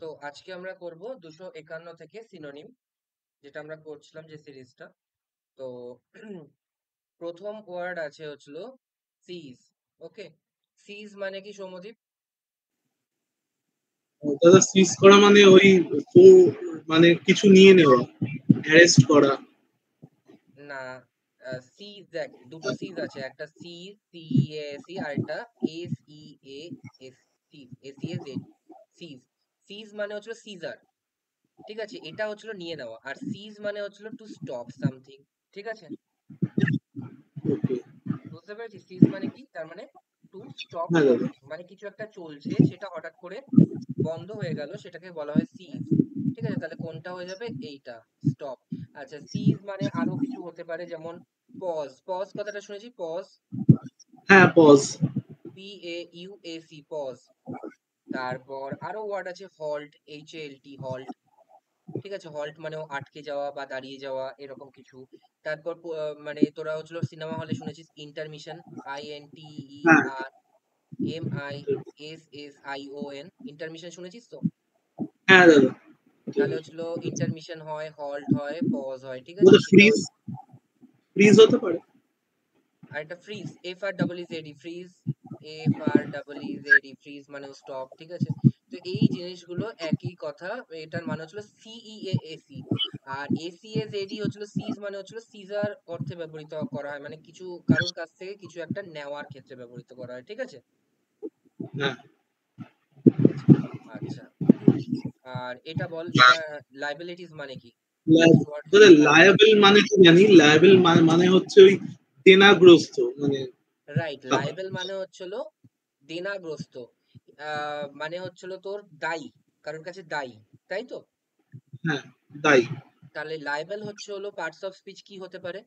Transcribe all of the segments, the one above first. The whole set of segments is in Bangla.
তো আজকে আমরা করব 251 থেকে সিনোনিম, যেটা আমরা করছিলাম যে সিরিজটা। তো প্রথম ওয়ার্ড আছে হচ্ছিল সিজ। ওকে, সিজ মানে কি সৌম্যদীপ? দাদা সিজ করা মানে ওই মানে কিছু নিয়ে নেওয়া, অ্যারেস্ট করা। না, সিজ দেখ, দুটো সিজ আছে, একটা সি সি এ সি আর একটা S E A S, seize S E A Z, seize. Seize মানে হচ্ছিল সিজার, ঠিক আছে, এটা হচ্ছিল নিয়ে নেওয়া। আর সিজ মানে হচ্ছিল টু স্টপ সামথিং, ঠিক আছে। ওকে। বুঝতে পেরেছিস সিজ মানে কি? তার মানে টু স্টপ হ্যাঁ দাদা। সামথিং, মানে কিছু একটা চলছে, সেটা হঠাৎ করে বন্ধ হয়ে গেল, সেটাকে বলা হয় সিজ। ঠিক আছে, তাহলে কোনটা হয়ে যাবে? এইটা, স্টপ। আচ্ছা, সিজ মানে আরো কিছু হতে পারে, যেমন পজ। পজ কথাটা শুনেছি, পজ, হ্যাঁ pause. P A U A C, pause. তারপর আরো ওয়ার্ড আছে halt, H A L T, halt. ঠিক আছে, হল্ট মানেও আটকে যাওয়া বা দাঁড়িয়ে যাওয়া, এরকম কিছু। তারপর মানে তোরা হচ্ছিল সিনেমা হলে শুনেছিস ইন্টারমিশন, আই এন টি ই হ্যাঁ R M I S S I O N, intermission শুনেছিস তো? হ্যাঁ দাদা। তাহলে হচ্ছিল ইন্টারমিশন হয়, হল্ট হয়, পজ হয়, ঠিক আছে, দাদা এটা ফ্রিজ, ফ্রিজ হতে পারে। আর একটা freeze, F R double E Z E D, freeze, F R double E Z E D, freeze মানে স্টপ, ঠিক আছে। তো এই জিনিসগুলো একই কথা, এটার মানে হচ্ছিল সিই এ এসি। আর এসি এস এডি হচ্ছিল সিজ, মানে হচ্ছিল সিজার অর্থে ব্যবহৃত করা হয়, মানে কিছু কারোর কাছ থেকে কিছু একটা নেওয়ার ক্ষেত্রে ব্যবহৃত করা হয়, ঠিক আছে। হ্যাঁ ঠিক আছে, আচ্ছা। আর এটা বল, এটা লাইবিলিটিস মানে কি? নেক্সট ওয়ার্ড দাদা হচ্ছে লায়াবেল লাইবিলিটিস। মানে কি জানি, লায়াবেল মানে হচ্ছে ওই দেনাগ্রস্ত মানে। রাইট, লাইবেল মানে হচ্ছিল দেনাগ্রস্ত, মানে হচ্ছিল তোর দায়ী, কারোর কাছে দায়ী, তাই তো। হ্যাঁ দায়ী। তাহলে লাইবেল হচ্ছে হলো পার্টস অফ স্পিচ কি হতে পারে?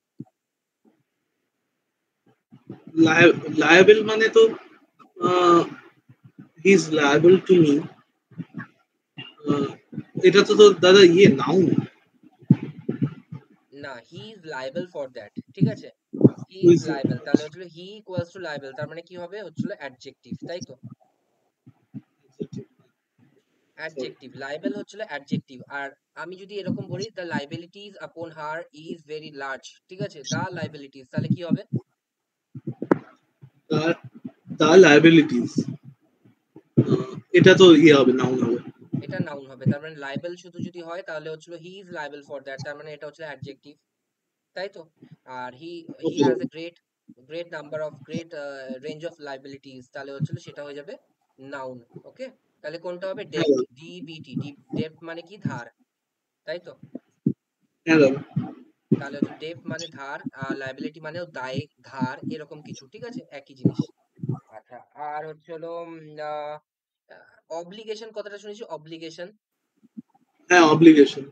লায়াবেল মানে তো he is liable to me. এটা তো দাদা ইয়ে নাউন। না, হি ইজ লাইবেল ফর দ্যাট, ঠিক আছে। হি ইজ লাইবেল, তাহলে হচ্ছিল হি ইকুয়ালস টু লাইবেল, তার মানে কি হবে? হচ্ছিল অ্যাডজেক্টিভ, তাই তো। অ্যাডজেক্টিভ, লাইবেল হচ্ছিল অ্যাডজেক্টিভ। আর আমি যদি এরকম বলি, দ্য লাইবিলিটিস আপন হার ইজ ভেরি লার্জ, ঠিক আছে, দ্য লাইবিলিটিস, তাহলে কি হবে? তার তার লায়াবিলিটিস, এটা তো ইয়ে হবে, নাউন হবে। এটা নাউন হবে, তার মানে লাইবেল শুধু যদি হয় তাহলে হচ্ছিল he is liable for that, তার মানে এটা হচ্ছে অ্যাডজেক্টিভ, তাই তো। আর he okay. Has a great great number of great range of liabilities, তাহলে হচ্ছিল সেটা হয়ে যাবে নাউন। ওকে, তাহলে কোনটা হবে? হ্যাঁ ডেপ্থ, দাদা। ডিবিটি, ডেপ্থ মানে কি? ধার, তাই তো। হ্যাঁ দাদা। তাহলে হচ্ছে ডেপ্থ মানে ধার, আর লাইবিলিটি মানেও দায়, ধার, এরকম কিছু, ঠিক আছে, একই জিনিস। আচ্ছা, আর হচ্ছে হলো অব্লিগেশন, কথাটা শুনেছি, অব্লিগেশন। হ্যাঁ অব্লিগেশন।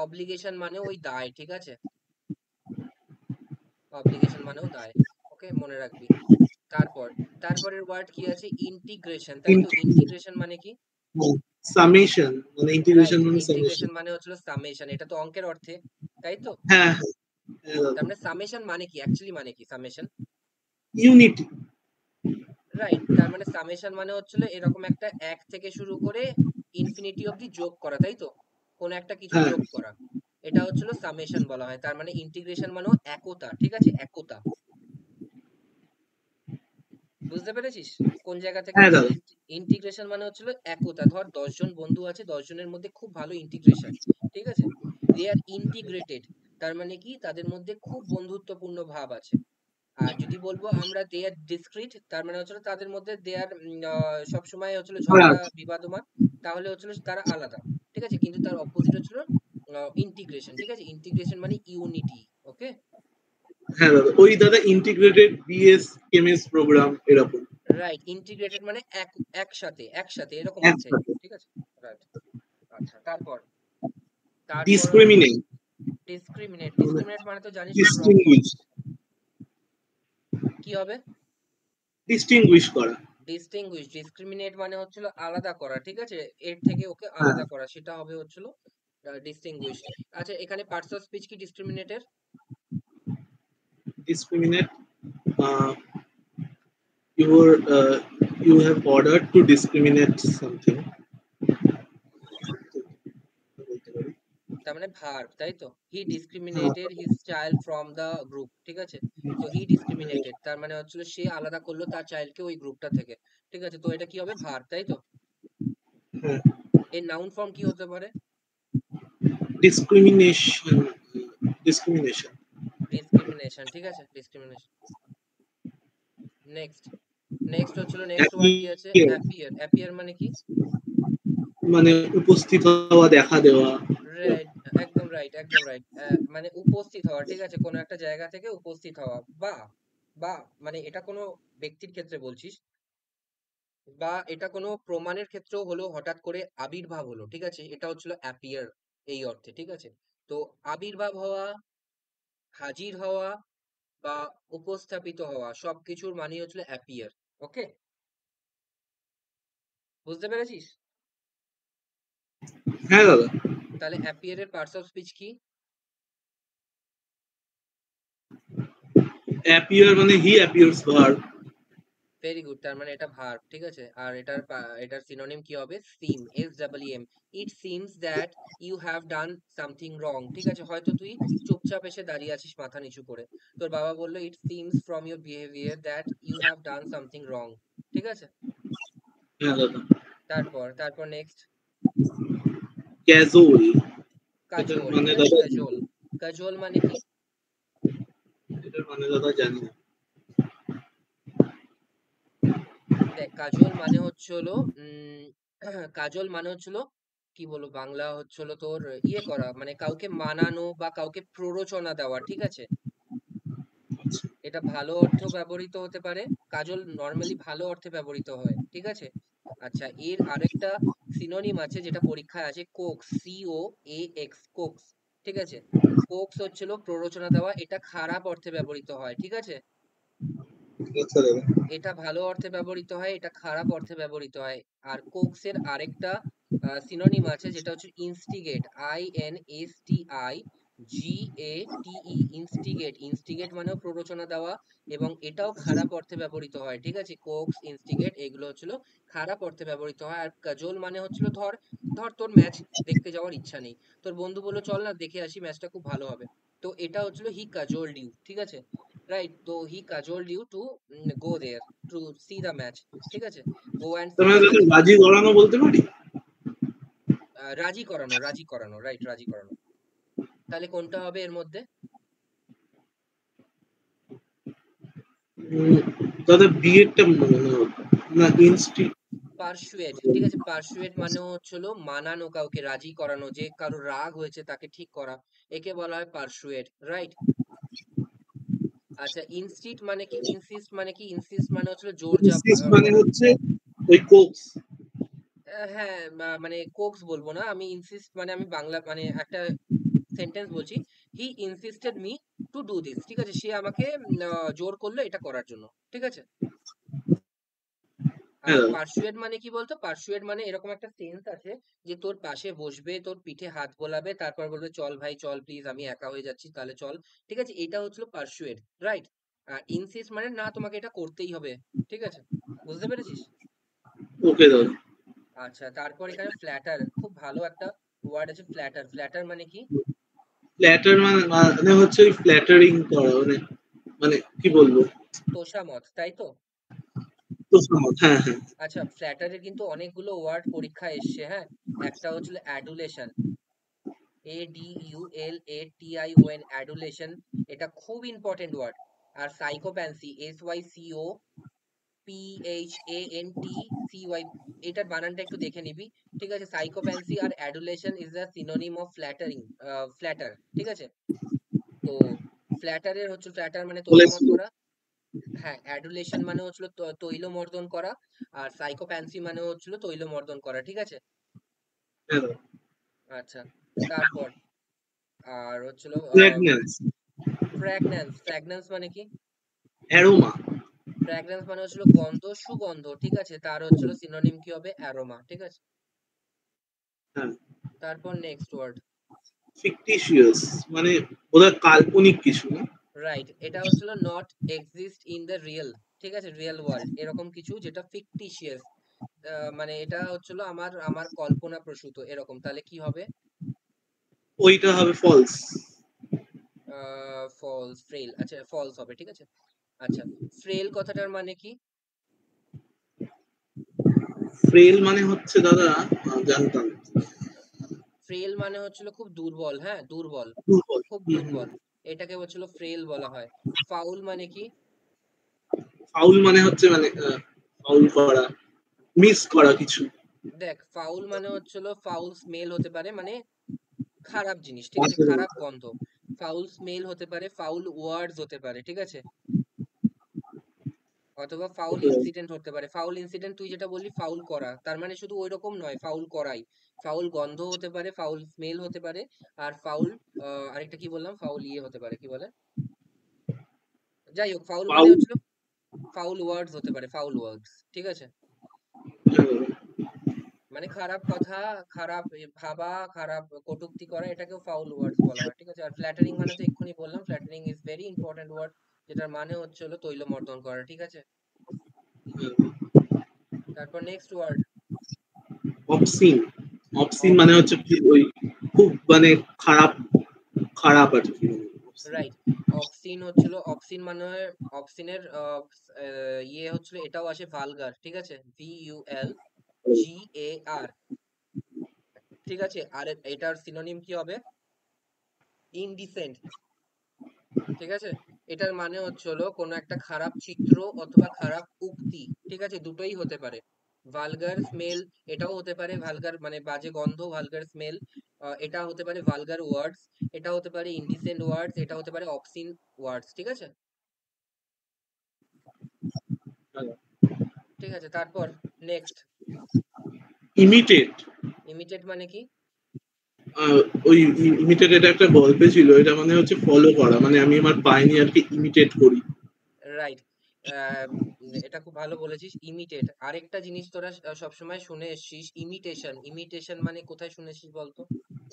অব্লিগেশন মানে ওই দায়, ঠিক আছে, অব্লিগেশন মানেও দায়। ওকে, মনে রাখবি। তারপর তারপরের ওয়ার্ড কি আছে? ইন্টিগ্রেশন, তাই তো। ইন্টিগ্রেশন মানে কি? সামেশন মানে ইন্টিগ্রেশন রাইট, মানে সামেশন। ইন্টিগ্রেশন মানে হচ্ছিল সামেশন, এটা তো অঙ্কের অর্থে, তাই তো। হ্যাঁ হ্যাঁ হ্যাঁ তার দাদা। মানে সামেশন মানে কি, অ্যাকচুয়ালি মানে কি সামেশন? ইউনিটি। রাইট, তার মানে সামেশন মানে হচ্ছিল এরকম একটা এক থেকে শুরু করে ইনফিনিটি অবধি যোগ করা, তাই তো, কোন একটা কিছু হ্যাঁ যোগ করা, এটা হচ্ছিল সামেশন বলা হয়। তার মানে ইন্টিগ্রেশন মানেও একতা, ঠিক আছে, একতা। বুঝতে পেরেছিস কোন জায়গা থেকে হ্যাঁ হচ্ছে? দাদা। ইন্টিগ্রেশন মানে হচ্ছিল একতা। ধর 10 জন বন্ধু আছে, 10 জনের মধ্যে খুব ভালো ইন্টিগ্রেশন, ঠিক আছে, দে আর ইন্টিগ্রেটেড, তার মানে কি তাদের মধ্যে খুব বন্ধুত্বপূর্ণ ভাব আছে। আর যদি বলবো আমরা দে আর ডিসক্রিট, তার মানে হচ্ছিল তাদের মধ্যে দে আর সবসময় হচ্ছিল ঝগড়া আচ্ছা। বিবাদমান, তাহলে হচ্ছিল তারা আলাদা, ঠিক আছে। কিন্তু তার অপোজিট হচ্ছিল ইন্টিগ্রেশন, ঠিক আছে, ইন্টিগ্রেশন মানে ইউনিটি। ওকে, হ্যাঁ দাদা, ওই দাদা ইন্টিগ্রেটেড বিএস কেমএস প্রোগ্রাম এরকম। রাইট, ইন্টিগ্রেটেড মানে একসাথে, একসাথে, এরকম অর্থে, একসাথে। ঠিক আছে, রাইট। আচ্ছা, তারপর তারপর হচ্ছে ডিসক্রিমিনেট ডিসক্রিমিনেট। মানে ডিসক্রিমিনেট মানে তো জানিস সব রকম। ডিস্টিংগুইশ, কি হবে? ডিস্টিংগুইশ করা। ডিস্টিংগুইশ। ডিসক্রিমিনেট মানে হচ্ছিল আলাদা করা, ঠিক আছে, এর থেকে ওকে হ্যাঁ আলাদা করা, সেটা হবে হচ্ছিল ডিস্টিংগুইশ। আচ্ছা, এখানে পার্টস অফ স্পিচ কি ডিসক্রিমিনেটের? Discriminate, you you have ordered to discriminate something. মানে ভার্ব, তাই তো? হি হ্যাঁ, discriminated his child from the group, ঠিক আছে? তো হি ডিসক্রিমিনেটেড তার মানে হচ্ছিল সে আলাদা করলো তার চাইল্ডকে ওই গ্রুপটা থেকে, ঠিক আছে? তো এটা কি হবে? ভার্ব, তাই তো? হ্যাঁ, এর নাউন ফর্ম কি হতে পারে? Discrimination, discrimination. ডিসক্রিমিনেশন, ঠিক আছে, ডিসক্রিমিনেশন। নেক্সট, নেক্সট হচ্ছিল, নেক্সট ওয়ার্ড কি আছে? Appear, appear. অ্যাপিয়ার মানে কি? মানে উপস্থিত হওয়া, দেখা দেওয়া। রাইট, একদম রাইট, একদম রাইট। মানে উপস্থিত হওয়া, ঠিক আছে, কোনো একটা জায়গা থেকে উপস্থিত হওয়া, বা বা মানে এটা কোনো ব্যক্তির ক্ষেত্রে বলছিস, বা এটা কোনো প্রমাণের ক্ষেত্রেও হলো, হঠাৎ করে আবির্ভাব হলো, ঠিক আছে, এটা হচ্ছিল অ্যাপিয়ার এই অর্থে, ঠিক আছে? তো আবির্ভাব হওয়া, হাজির হওয়া বা উপস্থাপিত হওয়া সবকিছুর মানে হচ্ছিল অ্যাপিয়ার। ওকে, বুঝতে পেরেছিস? হ্যাঁ দাদা। তাহলে অ্যাপিয়ারের পার্টস অফ স্পিচ কি? অ্যাপিয়ার মানে হি অ্যাপিয়ার্স ভার্ব। ভেরি গুড, তার মানে এটা ভার্ব, ঠিক আছে? আর এটার সিনোনিম কি হবে? Seem, SEEM। It seems that you have done something wrong, ঠিক আছে? হয়তো তুই চুপচাপ এসে দাঁড়িয়ে আছিস মাথা নিচু করে, তোর বাবা বললো it seems from your behaviour that you have done something wrong, ঠিক আছে? হ্যাঁ দাদা। তারপর তারপর নেক্সট, ক্যাজুয়াল, এটার কাজল, মানে ঠিক আছে, দাদা, কাজল। কাজল মানে কি? এটার মানে দাদা জানি না। দেখ, কাজল মানে হচ্ছে হলো কাজল মানে হচ্ছিল, কি বলবো, বাংলা হচ্ছে হলো তোর ইয়ে করা, মানে কাউকে মানানো বা কাউকে প্ররোচনা দেওয়া, ঠিক আছে? আচ্ছা, এটা ভালো অর্থেও ব্যবহৃত হতে পারে। কাজল নর্মালি ভালো অর্থে ব্যবহৃত হয়, ঠিক আছে? আচ্ছা, এর আরেকটা সিনোনিম আছে যেটা পরীক্ষায় আছে, কোক্স, COAX, কোক্স, ঠিক আছে? কোক্স হচ্ছিল প্ররোচনা দেওয়া, এটা খারাপ অর্থে ব্যবহৃত হয়, ঠিক আছে? আচ্ছা দাদা। এটা ভালো অর্থে ব্যবহৃত হয়, এটা খারাপ অর্থে ব্যবহৃত হয়। আর কোক্সের আরেকটা সিনোনিম আছে যেটা হচ্ছে ইনস্টিগেট, INSTIGATE, ইনস্টিগেট। ইনস্টিগেট মানেও প্ররোচনা দেওয়া, এবং এটাও খারাপ অর্থে ব্যবহৃত হয়, ঠিক আছে? কোক্স, ইনস্টিগেট এগুলো হচ্ছিল খারাপ অর্থে ব্যবহৃত হয়। আর কাজল মানে হচ্ছিল, ধর ধর তোর ম্যাচ দেখতে যাওয়ার ইচ্ছা নেই, তোর বন্ধু বললো চল না দেখে আসি, ম্যাচটা খুব ভালো হবে, তো এটা হচ্ছিল হি কাজোলড ইউ, ঠিক আছে? রাইট, তো he cajoled you to go there to see the match, ঠিক আছে? Go and তার see মানে the দাদা match. রাজি করানো বলতে পারি? রাজি করানো, রাজি করানো, রাইট, রাজি করানো। তাহলে কোনটা হবে এর মধ্যে? উম, দাদা বিয়েরটা মনে হয় না, ইনস্টি। পারসুয়েট, ঠিক আছে, পারসুয়েট মানে হচ্ছিল মানানো, কাউকে রাজি করানো, যে কারো রাগ হয়েছে তাকে ঠিক করা, একে বলা হয় পারসুয়েট, রাইট? আচ্ছা, ইনস্টিট মানে কি? ইনসিস্ট মানে কি? ইনসিস্ট মানে হচ্ছিল জোর ইনসিস্ট মানে করা। হচ্ছে ওই কোক্স। হ্যাঁ, মানে কোক্স বলবো না আমি, ইনসিস্ট মানে আমি বাংলা মানে একটা সেন্টেন্স বলছি, he insisted me to do this, ঠিক আছে? সে আমাকে জোর করলো এটা করার জন্য, ঠিক আছে? হ্যাঁ আর দাদা। পার্সুয়েট মানে কি বলতো? পার্সুয়েট মানে এরকম একটা সেন্স আছে, যে তোর পাশে বসবে, তোর পিঠে হাত বোলাবে, তারপর বলবে চল ভাই চল প্লিজ, আমি একা হয়ে যাচ্ছি, তাহলে চল, ঠিক আছে? এটা হচ্ছিল পার্সুয়েট, রাইট? আর ইনসিস্ট মানে না, তোমাকে এটা করতেই হবে, ঠিক আছে? বুঝতে পেরেছিস? ওকে দাদা। আচ্ছা, তারপর এখানে ফ্ল্যাটার, খুব ভালো একটা ওয়ার্ড আছে, ফ্ল্যাটার। ফ্ল্যাটার মানে কি? ফ্ল্যাটার মানে মানে হচ্ছে ওই ফ্ল্যাটারিং করা, মানে মানে কি বলবো? তোষামত, তাই তো? তোষামোদ, হ্যাঁ হ্যাঁ। আচ্ছা, ফ্ল্যাটারের কিন্তু অনেকগুলো ওয়ার্ড পরীক্ষায় এসছে, হ্যাঁ? একটা হচ্ছিল অ্যাডুলেশন, ADULATION, অ্যাডুলেশন, এটা খুব ইম্পর্টেন্ট ওয়ার্ড। আর সাইকোপ্যান্সি, SYCOPHANTCY, এটার বানানটা একটু দেখে নিবি, ঠিক আছে? সাইকোপ্যান্সি আর adulation is the synonym of flattering, flatter, ঠিক আছে? তো ফ্ল্যাটারের হচ্ছে, ফ্ল্যাটার মানে তোষামত বলেছিল। করা, হ্যাঁ। অ্যাডুলেশন মানে হচ্ছিল তৈলমর্দন করা, আর সাইকোপ্যান্সি মানে হচ্ছিল তৈলমর্দন করা, ঠিক আছে? হ্যাঁ দাদা। আচ্ছা, তারপর আর হচ্ছিল প্রেগন্যান্স, ফ্র্যাগন্যান্স। ফ্র্যাগন্যান্স মানে কি? অ্যারোমা। ফ্র্যাগন্যান্স মানে হচ্ছিল গন্ধ, সুগন্ধ, ঠিক আছে? তার হচ্ছিল সিনোনিম কি হবে? অ্যারোমা, ঠিক আছে? হ্যাঁ। তারপর নেক্সট ওয়ার্ড, ফিকটিশিয়াস মানে ওদের কাল্পনিক কিছু না? রাইট, এটা হচ্ছিল not exist in the real, ঠিক আছে, রিয়েল ওয়ার্ল্ড, এরকম কিছু যেটা ফিকটিশিয়াস, মানে এটা হচ্ছিল আমার আমার কল্পনা প্রসূত এরকম, তাহলে কি হবে? ওইটা হবে ফলস। ফলস, ফ্রেল, আচ্ছা ফলস হবে, ঠিক আছে। আচ্ছা, ফ্রেল কথাটার মানে কি? ফ্রেল মানে হচ্ছে দাদা, জানতাম ফ্রেল মানে হচ্ছিল খুব দুর্বল, হ্যাঁ দুর্বল, দুর্বল। খুব হুম, হুম। দুর্বল, এটাকে হচ্ছিল ফ্রেল বলা হয়। ফাউল মানে কি? ফাউল মানে হচ্ছে মানে ফাউল করা, মিস করা কিছু। দেখ, ফাউল মানে হচ্ছিল ফাউল স্মেল হতে পারে, মানে খারাপ জিনিস, ঠিক আছে, বাজে খারাপ কথা। গন্ধ। ফাউল স্মেল হতে পারে, ফাউল ওয়ার্ডস হতে পারে, ঠিক আছে, অথবা ফাউল ওকে। ইনসিডেন্ট হতে পারে। ফাউল ইনসিডেন্ট তুই যেটা বললি ফাউল করা, তার মানে শুধু ওই রকম নয়, ফাউল করাই। ফাউল গন্ধ হতে পারে, ফাউল স্মেল হতে পারে, আর ফাউল আরেকটা কি বললাম, ফাউল ইয়ে হতে পারে, কি বলে, যাই হোক, ফাউল মানে ফাউল। হচ্ছিল ফাউল ওয়ার্ডস হতে পারে, ফাউল ওয়ার্ডস, ঠিক আছে, মানে খারাপ কথা, খারাপ ভাবা, খারাপ কটূক্তি করা, এটাকেও ফাউল ওয়ার্ডস বলা হয়, ঠিক আছে। আর ফ্ল্যাটারিং মানে তো এক্ষুনি বললাম, flattering is very important word, যেটার মানে হচ্ছে হলো তৈলমর্দন করা, ঠিক আছে। তারপর নেক্সট ওয়ার্ড। অবসিন। অবসিন মানে অবসিন, হচ্ছে কি ওই খুব মানে খারাপ, খারাপ আর কি। রাইট। অবসিন হচ্ছিল, অবসিন মানে অবসিনের ইয়ে হচ্ছিল, এটাও আসে ভালগার, ঠিক আছে, VULGAR, ঠিক আছে। আর এটার সিনোনিম কি হবে? ইনডিসেন্ট, ঠিক আছে। এটার মানে হচ্ছে হলো কোনো একটা খারাপ চিত্র অথবা খারাপ উক্তি, ঠিক আছে, দুটোই হতে পারে। ভালগার স্মেল, এটাও হতে পারে ভালগার, মানে বাজে গন্ধ, ভালগার স্মেল। এটা হতে পারে ভালগার ওয়ার্ডস, এটা হতে পারে ইনডিসেন্ট ওয়ার্ডস, এটা হতে পারে অবসিন ওয়ার্ডস, ঠিক আছে, ঠিক আছে। তারপর নেক্সট। ইমিটেট। ইমিটেট মানে কি? ওই ইমিটেট, এটা একটা গল্পে ছিল, এটা মানে হচ্ছে ফলো করা, মানে আমি আমার পাইনিয়ারকে ইমিটেট করি। রাইট। এটা খুব ভালো বলেছিস, ইমিটেট। আরেকটা জিনিস তোরা সবসময় শুনে এসছিস, ইমিটেশন। ইমিটেশন মানে কোথায় শুনেছিস বলতো?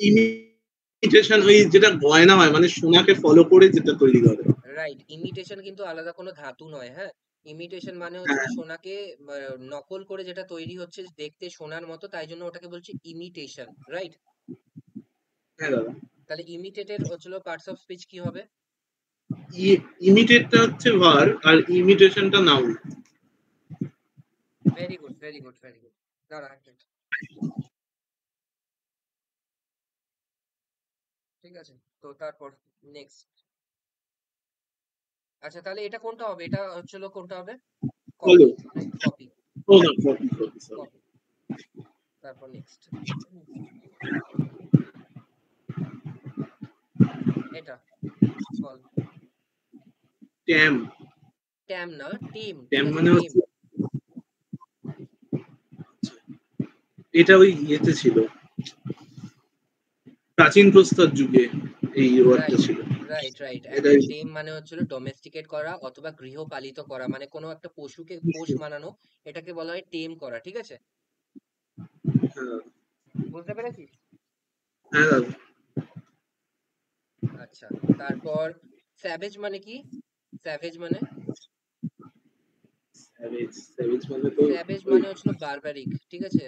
ইমিটেশন ওই যেটা গয়না হয়, মানে সোনাকে ফলো করে যেটা তৈরি করে। রাইট, ইমিটেশন কিন্তু আলাদা কোনো ধাতু নয়, হ্যাঁ। ইমিটেশন মানে হচ্ছিল হ্যাঁ, সোনাকে নকল করে যেটা তৈরি হচ্ছে দেখতে সোনার মতো, তাই জন্য ওটাকে বলছে ইমিটেশন, রাইট। হ্যাঁ দাদা। তাহলে ইমিটেটের হচ্ছিল পার্টস অফ স্পিচ কি হবে? ইমিটেটটা হচ্ছে ভার আর ইমিটেশনটা noun. Very good, very good, very good. দাঁড়া এক minute, ঠিক আছে। তো তারপর নেক্সট। আচ্ছা, তাহলে এটা কোনটা হবে? এটা হচ্ছিল কোনটা হবে? বলো। কপি, রাইট, কপি, ও না, কপি কপি সরি। কপি। তারপর নেক্সট, এটা বল। ট্যাম। ট্যাম না, টিম, ঠিক ট্যাম আছে, মানে টিম। হচ্ছে, এটা ওই ইয়েতে ছিল, প্রাচীন প্রস্তর যুগে এই ওয়ার্ডটা রাইট, ছিল। রাইট, রাইট, এটা একদম। টেম মানে হচ্ছিল ডোমেস্টিকেট করা অথবা গৃহপালিত করা, মানে কোনো একটা পশুকে পোষ মানানো, এটাকে বলা হয় টেম করা, ঠিক আছে, হ্যাঁ, বুঝতে পেরেছিস? হ্যাঁ দাদা। আচ্ছা, তারপর স্যাভেজ মানে কি? স্যাভেজ মানে, স্যাভেজ, স্যাভেজ মানে তো স্যাভেজ ওই মানে হচ্ছিল বারবারিক, ঠিক আছে,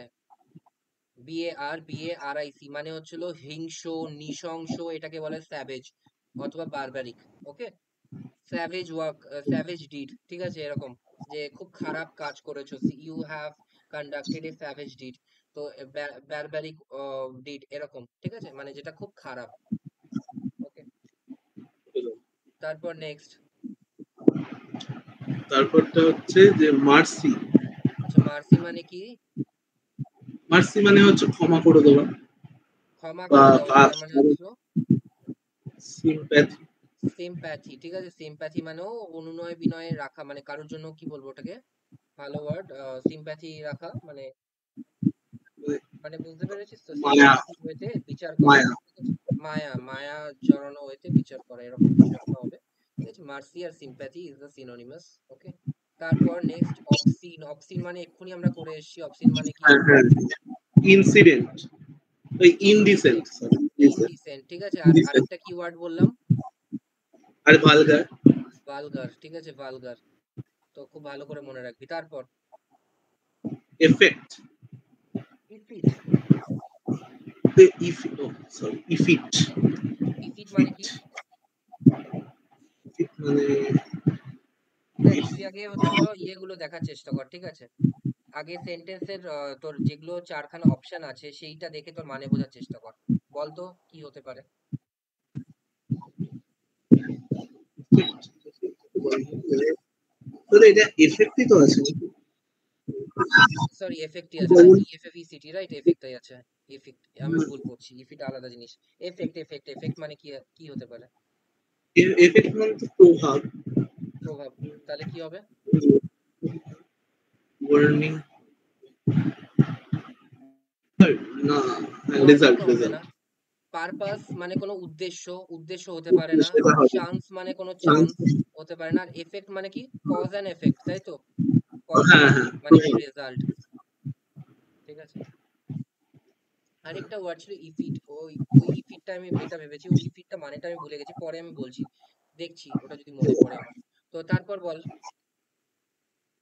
BARBARIC, মানে হচ্ছিল হিংস্র, নৃশংস, এটাকে বলে স্যাভেজ অথবা barbaric, okay. Savage work, savage deed, ঠিক আছে, এরকম, যে খুব খারাপ কাজ করেছো, you have conducted a savage deed. তো বারবারিক ডিড এরকম, ঠিক আছে, মানে যেটা খুব খারাপ, ওকে। তারপর নেক্সট। তারপরটা হচ্ছে যে মার্সি। আচ্ছা, মার্সি মানে কি? মার্সি মানে হচ্ছে ক্ষমা করে দেওয়া ক্ষমা বা করে দেওয়া, তার মানে হচ্ছে সিম্প্যাথি। সিম্প্যাথি, ঠিক আছে। সিম্প্যাথি মানেও অনুনয় বিনয় রাখা, মানে কারোর জন্য কি বলবো ওটাকে, ভালো ওয়ার্ড, সিম্প্যাথি রাখা, মানে, মানে বুঝতে পেরেছিস তো, মায়া। সিম্প্যাথেটিক ওয়েতে বিচার করা, মায়া। ঠিক আছে? মায়া, মায়া জড়ানো ওয়েতে বিচার করা, এরকম কিছু একটা হবে, ঠিক আছে। মার্সি আর sympathy is the synonymous, okay. তারপর নেক্সট, অবসিন। অবসিন মানে এক্ষুনি আমরা করে এসেছি, অবসিন মানে কি? হ্যাঁ, হ্যাঁ। ইনসিডেন্ট, ওই ইনডিসেন্ট, ইনসিডেন্ট, সরি, ইনডিসেন্ট, ঠিক আছে। আর ইনডিসেন্ট আরেকটা কি ওয়ার্ড বললাম? আর ভালগার। ভালগার, ঠিক আছে, ভালগার। তো খুব ভালো করে মনে রাখবি। তারপর effect. If it, if oh sorry if it if it মানে কি? if it মানে দেখ if তুই আগে হচ্ছিল ইয়েগুলো দেখার চেষ্টা কর, ঠিক আছে? আগে সেন্টেন্সের তোর যেগুলো চারখানা অপশন আছে সেইটা দেখে তোর মানে বোঝার চেষ্টা কর। বলতো কি হতে পারে? তাহলে এটা এফেক্টই তো আছে নাকি? সরি, এফেক্টই আছে না, ইএফএফইসিটি, রাইট, এফেক্টই আছে। এফেক্ট, আমি ভুল করছি, ইফিট আলাদা জিনিস। এফেক্ট, এফেক্ট, এফেক্ট মানে কি, কি হতে পারে? এফেক্ট মানে তো প্রভাব। প্রভাব। তাহলে কি হবে? ওয়ার্নিং না, ওয়ার্নিং রেজাল্ট তো হবে রেজাল্ট না। পারপাস মানে কোনো উদ্দেশ্য, উদ্দেশ্য হতে পারে না। সেটা হবে। চান্স মানে কোনো চান্স চান্স হতে পারে না। আর এফেক্ট মানে কি, কজ অ্যান্ড এফেক্ট, তাই তো? কজ অ্যান্ড হ্যাঁ হ্যাঁ এফেক্ট মানে কি, রেজাল্ট, ঠিক আছে? আরেকটা ওয়ার্ড ছিল ইফিট, ওই ওই ইফিটটা আমি এটা ভেবেছি, ওই ইফিটটা মানেটা আমি ভুলে গেছি, পরে আমি বলছি, দেখছি ওটা যদি মনে পড়ে আমার। তো তারপর বল।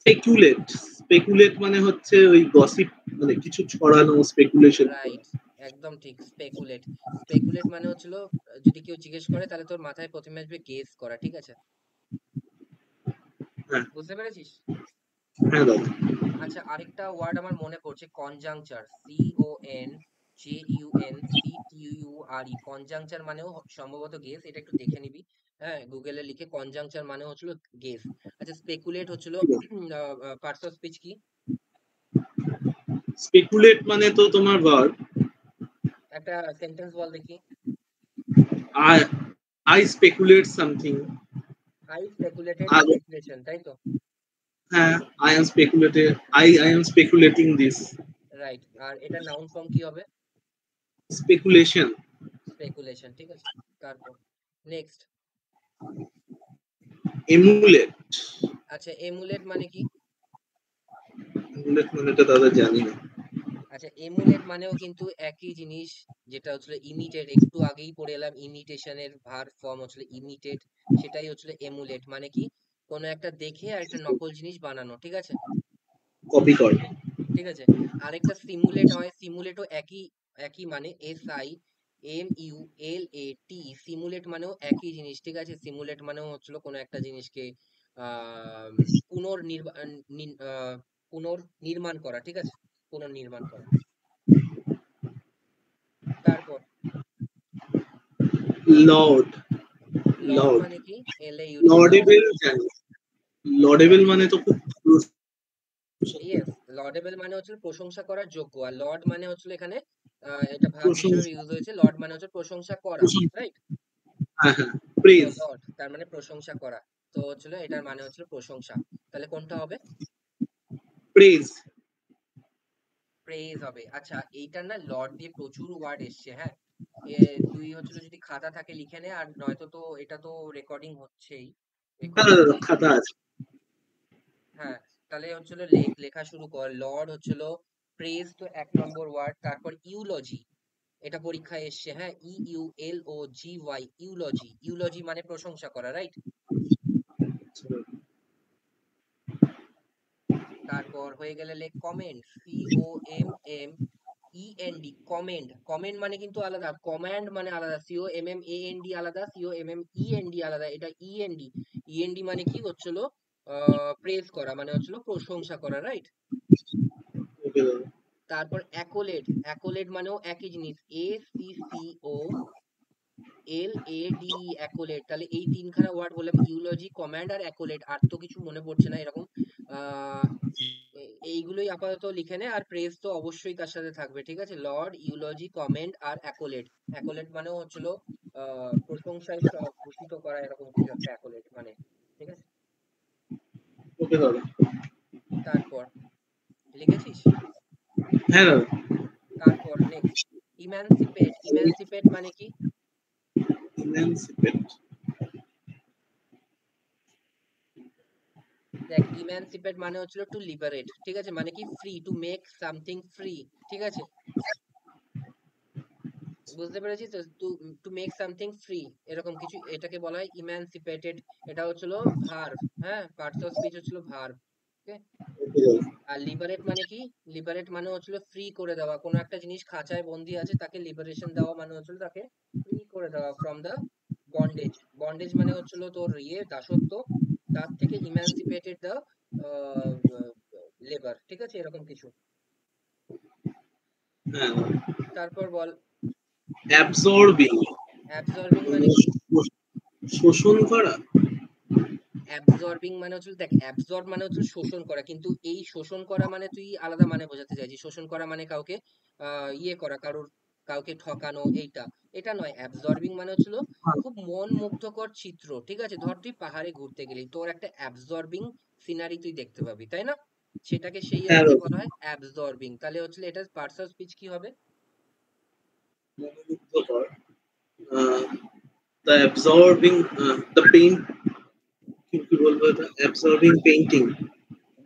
স্পেকুলেট স্পেকুলেট মানে হচ্ছে ওই গসিপ, মানে কিছু ছড়ানো, স্পেকুলেশন করা। রাইট, একদম ঠিক, স্পেকুলেট। স্পেকুলেট মানে হচ্ছিল যদি কেউ জিজ্ঞেস করে তাহলে তোর মাথায় প্রথমে আসবে গেস করা, ঠিক আছে? হ্যাঁ বুঝতে পেরেছিস? হ্যাঁ দাদা। আচ্ছা, আরেকটা ওয়ার্ড আমার মনে পড়ছে, conjunction, C O N J U N C T U R E. Conjunction মানেও সম্ভবত গেস, এটা একটু দেখে নিবি। হ্যাঁ, গুগলে লিখে, কনজাংচার মানে হচ্ছিল গেস। আচ্ছা, স্পেকুলেট হচ্ছিল পার্টস অফ স্পিচ কি? স্পেকুলেট মানে তো তোমার ভার্ব। একটা সেন্টেন্স বল দেখি। I I speculate something. I speculated আর স্পেকুলেশন, তাই তো? হ্যাঁ, I am speculated, I am speculating this. Right, আর এটা নাউন ফর্ম কি হবে? স্পেকুলেশন। স্পেকুলেশন, ঠিক আছে। তারপর নেক্সট। এমুলেট। আচ্ছা, এমুলেট মানে কি? এমুলেট মানেটা দাদা জানি না। আচ্ছা, এমুলেট মানেও কিন্তু একই জিনিস, যেটা হচ্ছিল ইমিটেট, একটু আগেই পড়ে এলাম, ইমিটেশনের ভার্ব ফর্ম হচ্ছিল ইমিটেট, সেটাই হচ্ছিল এমুলেট মানে কি, কোনো একটা দেখে আর একটা নকল জিনিস বানানো, ঠিক আছে? কপি কর। ঠিক আছে। আরেকটা সিমুলেট হয়, সিমুলেটও একই, একই মানে SIMULAT, সিমুলেট মানেও একই জিনিস, ঠিক আছে? সিমুলেট মানেও হচ্ছিল কোনো একটা জিনিসকে আহ পুনর্নির্মাণ, পুনর্নির্মাণ করা, ঠিক আছে? পুনর্নির্মাণ করা। তারপর লর্ড। লর্ড লর্ড মানে কি? LAUD, Lord. লর্ডেবল জানি। লর্ডেবল মানে তো খুব ইয়েস, লর্ডেবল মানে হচ্ছে প্রশংসা করার যোগ্য, আর লর্ড মানে হচ্ছে এখানে এটা ভার্ব হিসেবে প্রশংসা। ইউজ হয়েছে। লর্ড মানে হচ্ছে প্রশংসা করা, রাইট? হ্যাঁ হ্যাঁ, তো প্রেজ। লর্ড তার মানে প্রশংসা করা, তো হচ্ছিল এটার মানে হচ্ছিল প্রশংসা। তাহলে কোনটা হবে? প্রেজ। প্রেজ হবে। আচ্ছা, এইটার না লর্ড দিয়ে প্রচুর ওয়ার্ড এসছে, হ্যাঁ। তুই হচ্ছিল যদি খাতা থাকে লিখে নে, আর নয়তো তো এটা তো রেকর্ডিং হচ্ছেই, রেকর্ড দাদা হচ্ছেই। খাতা আছে। হ্যাঁ, তাহলে হচ্ছিল লেখা শুরু কর। লর্ড হচ্ছিল প্রেজ, তো 1 নম্বর ওয়ার্ড। তারপর ইউলজি, এটা পরীক্ষায় এসছে, হ্যাঁ, EULOGY, ইউলজি। ইউলজি মানে প্রশংসা করা, রাইট? তারপর হয়ে গেলে লেখ কমেন্ট, COMMEND, কমেন্ট। কমেন্ট মানে কিন্তু আলাদা, কমান্ড মানে আলাদা, COMMAND আলাদা, COMMEND আলাদা, এটা END। END মানে কি হচ্ছিল, প্রেজ করা মানে হচ্ছিল প্রশংসা করা, রাইট? ওকে দাদা। তারপর অ্যাকোলেড, অ্যাকোলেড মানেও একই জিনিস, ACCOLADE, অ্যাকোলেড। তাহলে এই তিনখানা ওয়ার্ড বললাম, ইউলজি, কমান্ড আর অ্যাকোলেড। আর তো কিছু মনে পড়ছে না এরকম। আহ এইগুলোই আপাতত লিখে নে, আর প্রেজ তো অবশ্যই তার সাথে থাকবে, ঠিক আছে? লর্ড, ইউলজি, কমেন্ট আর অ্যাকোলেড। অ্যাকোলেড মানেও হচ্ছিল প্রশংসায় ভূষিত করা, এরকম কিছু একটা অ্যাকোলেড মানে, ঠিক আছে? ওকে দাদা। তারপর লিখেছিস? হ্যাঁ দাদা। তারপর নেক্সট, ইমানসিপেট। ইমানসিপেট মানে কি? ইমানসিপেট। দেখ, ইমানসিপেট মানে হচ্ছিল টু লিবারেট, ঠিক আছে? মানে কি, free, to make something free, ঠিক আছে? বুঝতে পেরেছিস তো? To to make something free, এরকম কিছু, এটাকে বলা হয় ইমানসিপেটেড। এটা হচ্ছিল ভার্ব, হ্যাঁ, পার্টস অফ স্পিচ হচ্ছিল ভার্ব, ওকে? আর লিবারেট মানে কি? লিবারেট মানে হচ্ছিল ফ্রি করে দেওয়া। কোনো একটা জিনিস খাঁচায় বন্দি আছে তাকে লিবারেশন দেওয়া মানে হচ্ছিল তাকে ফ্রি করে দেওয়া ফ্রম দ্য বন্ডেজ। বন্ডেজ মানে হচ্ছিল তোর দাসত্ব, তার থেকে ইমানসিপেটেড দ্য লেবার, ঠিক আছে, এরকম কিছু। হ্যাঁ, তারপর বল। অ্যাবসর্বিং অ্যাবজর্বিং মানে মানে কি? শোষণ করা। অ্যাবজর্বিং মানে হচ্ছে, দেখ, অ্যাবজর্ব মানে হচ্ছে শোষণ করা, কিন্তু এই শোষণ করা মানে তুই আলাদা মানে বোঝাতে চাইছিস। শোষণ করা মানে কাউকে করা, কাউকে ঠকানো, এইটা এটা নয়। অ্যাবজর্বিং মানে হচ্ছিল খুব মন মুগ্ধকর চিত্র, ঠিক আছে। ধর তুই পাহাড়ে ঘুরতে গেলি, তোর একটা অ্যাবজর্বিং সিনারি তুই দেখতে পাবি, তাই না? সেটাকে সেই হ্যাঁ অর্থে দাদা, বলা হয় অ্যাবজর্বিং। তাহলে হচ্ছিল এটার পার্টস অফ স্পিচ কি হবে? মনোমুগ্ধকর। দ্য অ্যাবসর্বিং, দ্য পেইন্ট, কি বলবো এটা, absorbing painting.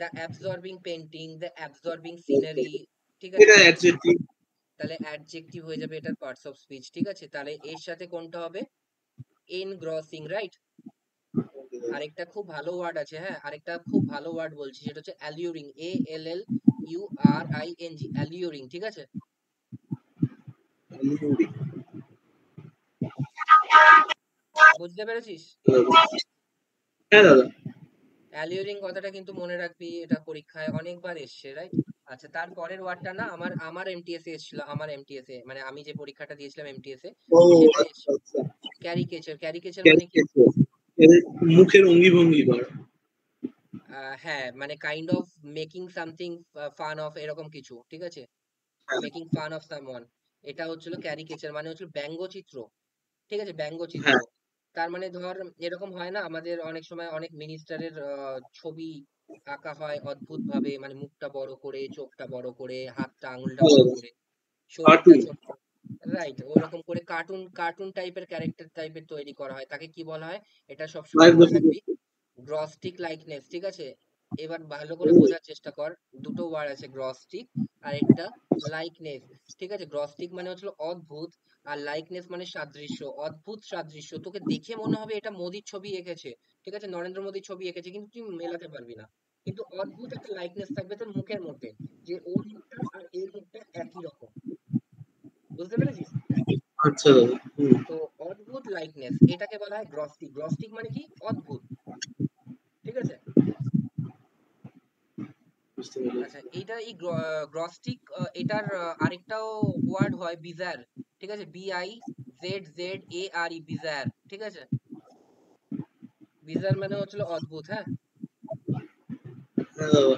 The absorbing painting, the absorbing scenery, ঠিক আছে। এটা তাহলে অ্যাডজেক্টিভ। তাহলে অ্যাডজেক্টিভ হয়ে যাবে এটার পার্টস অফ স্পিচ, ঠিক আছে। তাহলে এর সাথে কোনটা হবে? এনগ্রসিং, রাইট। আরেকটা খুব ভালো ওয়ার্ড আছে, হ্যাঁ, আরেকটা খুব ভালো ওয়ার্ড বলছি, সেটা হচ্ছে অ্যালিউরিং, ALLURING, অ্যালিউরিং, ঠিক আছে। বুঝতে পেরেছিস? হ্যাঁ দাদা। অ্যালিউরিং কথাটা কিন্তু মনে রাখবি, এটা পরীক্ষায় অনেকবার এসছে, রাইট। আচ্ছা, তার পরের ওয়ার্ডটা না, আমার আমার এমটিএস এ এসেছিল, আমার এমটিএস এ, মানে আমি যে পরীক্ষাটা দিয়েছিলাম এমটিএস এ, ও সেটাই আচ্ছা এসেছিল। আচ্ছা। ক্যারিকেচার। ক্যারিকেচার মানে কি? ক্যারিকেচার, এর মুখের অঙ্গি ভঙ্গি করা। হ্যাঁ, মানে kind of making something fun of, এরকম কিছু, ঠিক আছে। মেকিং ফান অফ সামওয়ান, এটা হচ্ছিল ক্যারিকেচার, মানে হচ্ছিল ব্যঙ্গচিত্র, ঠিক আছে, ব্যঙ্গচিত্র। হ্যাঁ, তার মানে ধর, এরকম হয় না আমাদের অনেক সময় অনেক মিনিস্টারের ছবি আঁকা হয় অদ্ভুত ভাবে, মানে মুখটা বড় করে, চোখটা বড় করে, হাতটা আঙুলটা বড় করে, শরীরটা কার্টুন। ছোট্ট, রাইট, ওরকম করে কার্টুন কার্টুন টাইপের ক্যারেক্টার টাইপের তৈরি করা হয়, তাকে কি বলা হয়? এটা সবসময় লাইক দ্য মনে ফিগার। রাখবি, গ্রস্টিক লাইকনেস, ঠিক আছে। এবার ভালো করে বোঝার চেষ্টা কর। দুটো ওয়ার্ড আছে, গ্রস্টিক আর একটা লাইকনেস, ঠিক আছে। গ্রস্টিক মানে হচ্ছিল অদ্ভুত, আর লাইকনেস মানে সাদৃশ্য, অদ্ভুত সাদৃশ্য। তোকে দেখে মনে হবে এটা মোদির ছবি এঁকেছে, ঠিক আছে, নরেন্দ্র মোদির ছবি এঁকেছে, কিন্তু তুই মেলাতে পারবি না। কিন্তু অদ্ভুত একটা লাইকনেস থাকবে তোর মুখের মধ্যে, যে ওর মুখটা আর এর মুখটা একই রকম। বুঝতে পেরেছিস? আচ্ছা দাদা। হুম, তো অদ্ভুত লাইকনেস, এটাকে বলা হয় গ্রস্টিক। গ্রস্টিক মানে কি? অদ্ভুত, ঠিক আছে। বুঝতে পেরেছি। আচ্ছা, এইটা এই গ্রস্টিক, এটার আরেকটাও ওয়ার্ড হয় বিজার, ঠিক আছে, BIZZARE, বিজার, ঠিক আছে। বিজার মানে হচ্ছিল অদ্ভুত, হ্যাঁ। হ্যাঁ দাদা।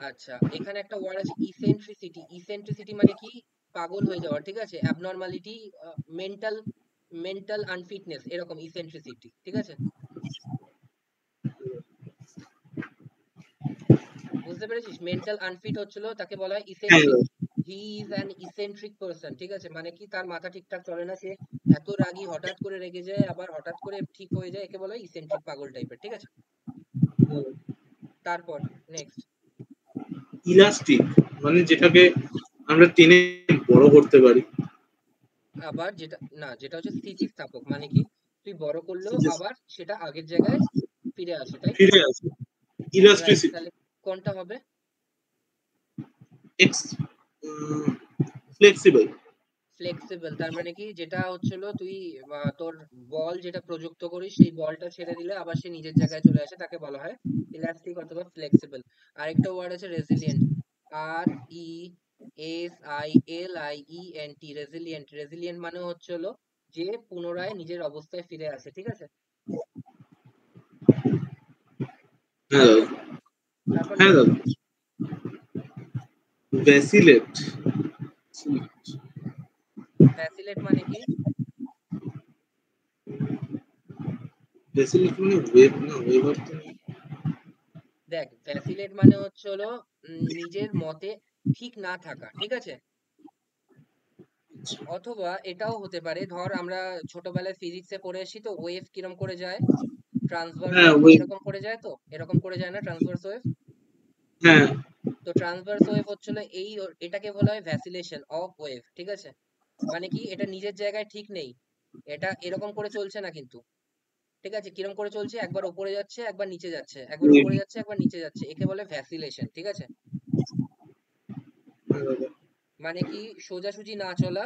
আচ্ছা, এখানে একটা ওয়ার্ড আছে ইসেন্ট্রিসিটি। ইসেন্ট্রিসিটি মানে কি? পাগল হয়ে যাওয়া, ঠিক আছে। অ্যাবনর্মালিটি, মেন্টাল মেন্টাল আনফিটনেস, এরকম ইসেন্ট্রিসিটি, ঠিক আছে। বুঝতে পেরেছিস? মেন্টাল আনফিট হচ্ছিল, তাকে বলা হয় হ্যাঁ ইসেন্ট্রিক। দাদা। He is an eccentric person, ঠিক আছে, মানে কি তার মাথা ঠিকঠাক চলে না, সে এত রাগী, হঠাৎ করে রেগে যায়, আবার হঠাৎ করে ঠিক হয়ে যায়, একে বলা হয় ইসেন্ট্রিক, পাগল টাইপের, ঠিক আছে। হুম। তারপর নেক্সট। ইলাস্টিক মানে যেটাকে আমরা টেনে বড় করতে পারি। আবার যেটা না, যেটা হচ্ছে স্থিতিস্থাপক, মানে কি তুই বড় করলেও যে আবার সেটা আগের জায়গায় ফিরে আসে, তাই তো? ফিরে আসে। Right, elasticity. তাহলে কোনটা হবে? X, flexible. ফ্লেক্সিবল, তার মানে কি, যেটা হচ্ছিল তুই তোর বল যেটা প্রযুক্ত করিস, সেই বলটা ছেড়ে দিলে আবার সে নিজের জায়গায় চলে আসে, তাকে বলা হয় ইলাস্টিক অথবা ফ্লেক্সিবল। আরেকটা ওয়ার্ড আছে রেজিলিয়েন্ট, RESILIENT, রেজিলিয়েন্ট। রেজিলিয়েন্ট মানে হচ্ছিল যে পুনরায় নিজের অবস্থায় ফিরে আসে, ঠিক আছে। ঠিক হ্যাঁ আছে, দাদা। তারপর হ্যাঁ নেক্সট। দাদা। ভ্যাসিলেট। ফ্যাসিলেট মানে কি? ভ্যাসিলেট মানে ওয়েভ, না ওয়েভ অফ তো নেই। দেখ, ফ্যাসিলেট মানে হচ্ছে হলো নিজের মতে ঠিক না থাকা, ঠিক আছে। অথবা এটাও হতে পারে, ধর আমরা ছোটবেলায় ফিজিক্সে পড়ে এসেছি তো, ওয়েভ কিরম করে যায়, ট্রান্সভার্স হ্যাঁ ওয়েভ ওয়েভ। এরকম করে যায়, তো এরকম করে যায় না ট্রান্সভার্স ওয়েভ? হ্যাঁ। তো ট্রান্সভার্স ওয়েভ হচ্ছিল এটাকে বলা হয় ভ্যাসিলেশন অফ ওয়েভ, ঠিক আছে। মানে কি, এটা নিজের জায়গায় ঠিক নেই, এটা এরকম করে চলছে না কিন্তু, ঠিক আছে, কিরম করে চলছে, একবার উপরে যাচ্ছে একবার নিচে যাচ্ছে, একবার উপরে যাচ্ছে একবার নিচে যাচ্ছে, একে বলে ভ্যাসিলেশন। ঠিক আছে, হ্যাঁ দাদা। মানে কি সোজাসুজি না চলা,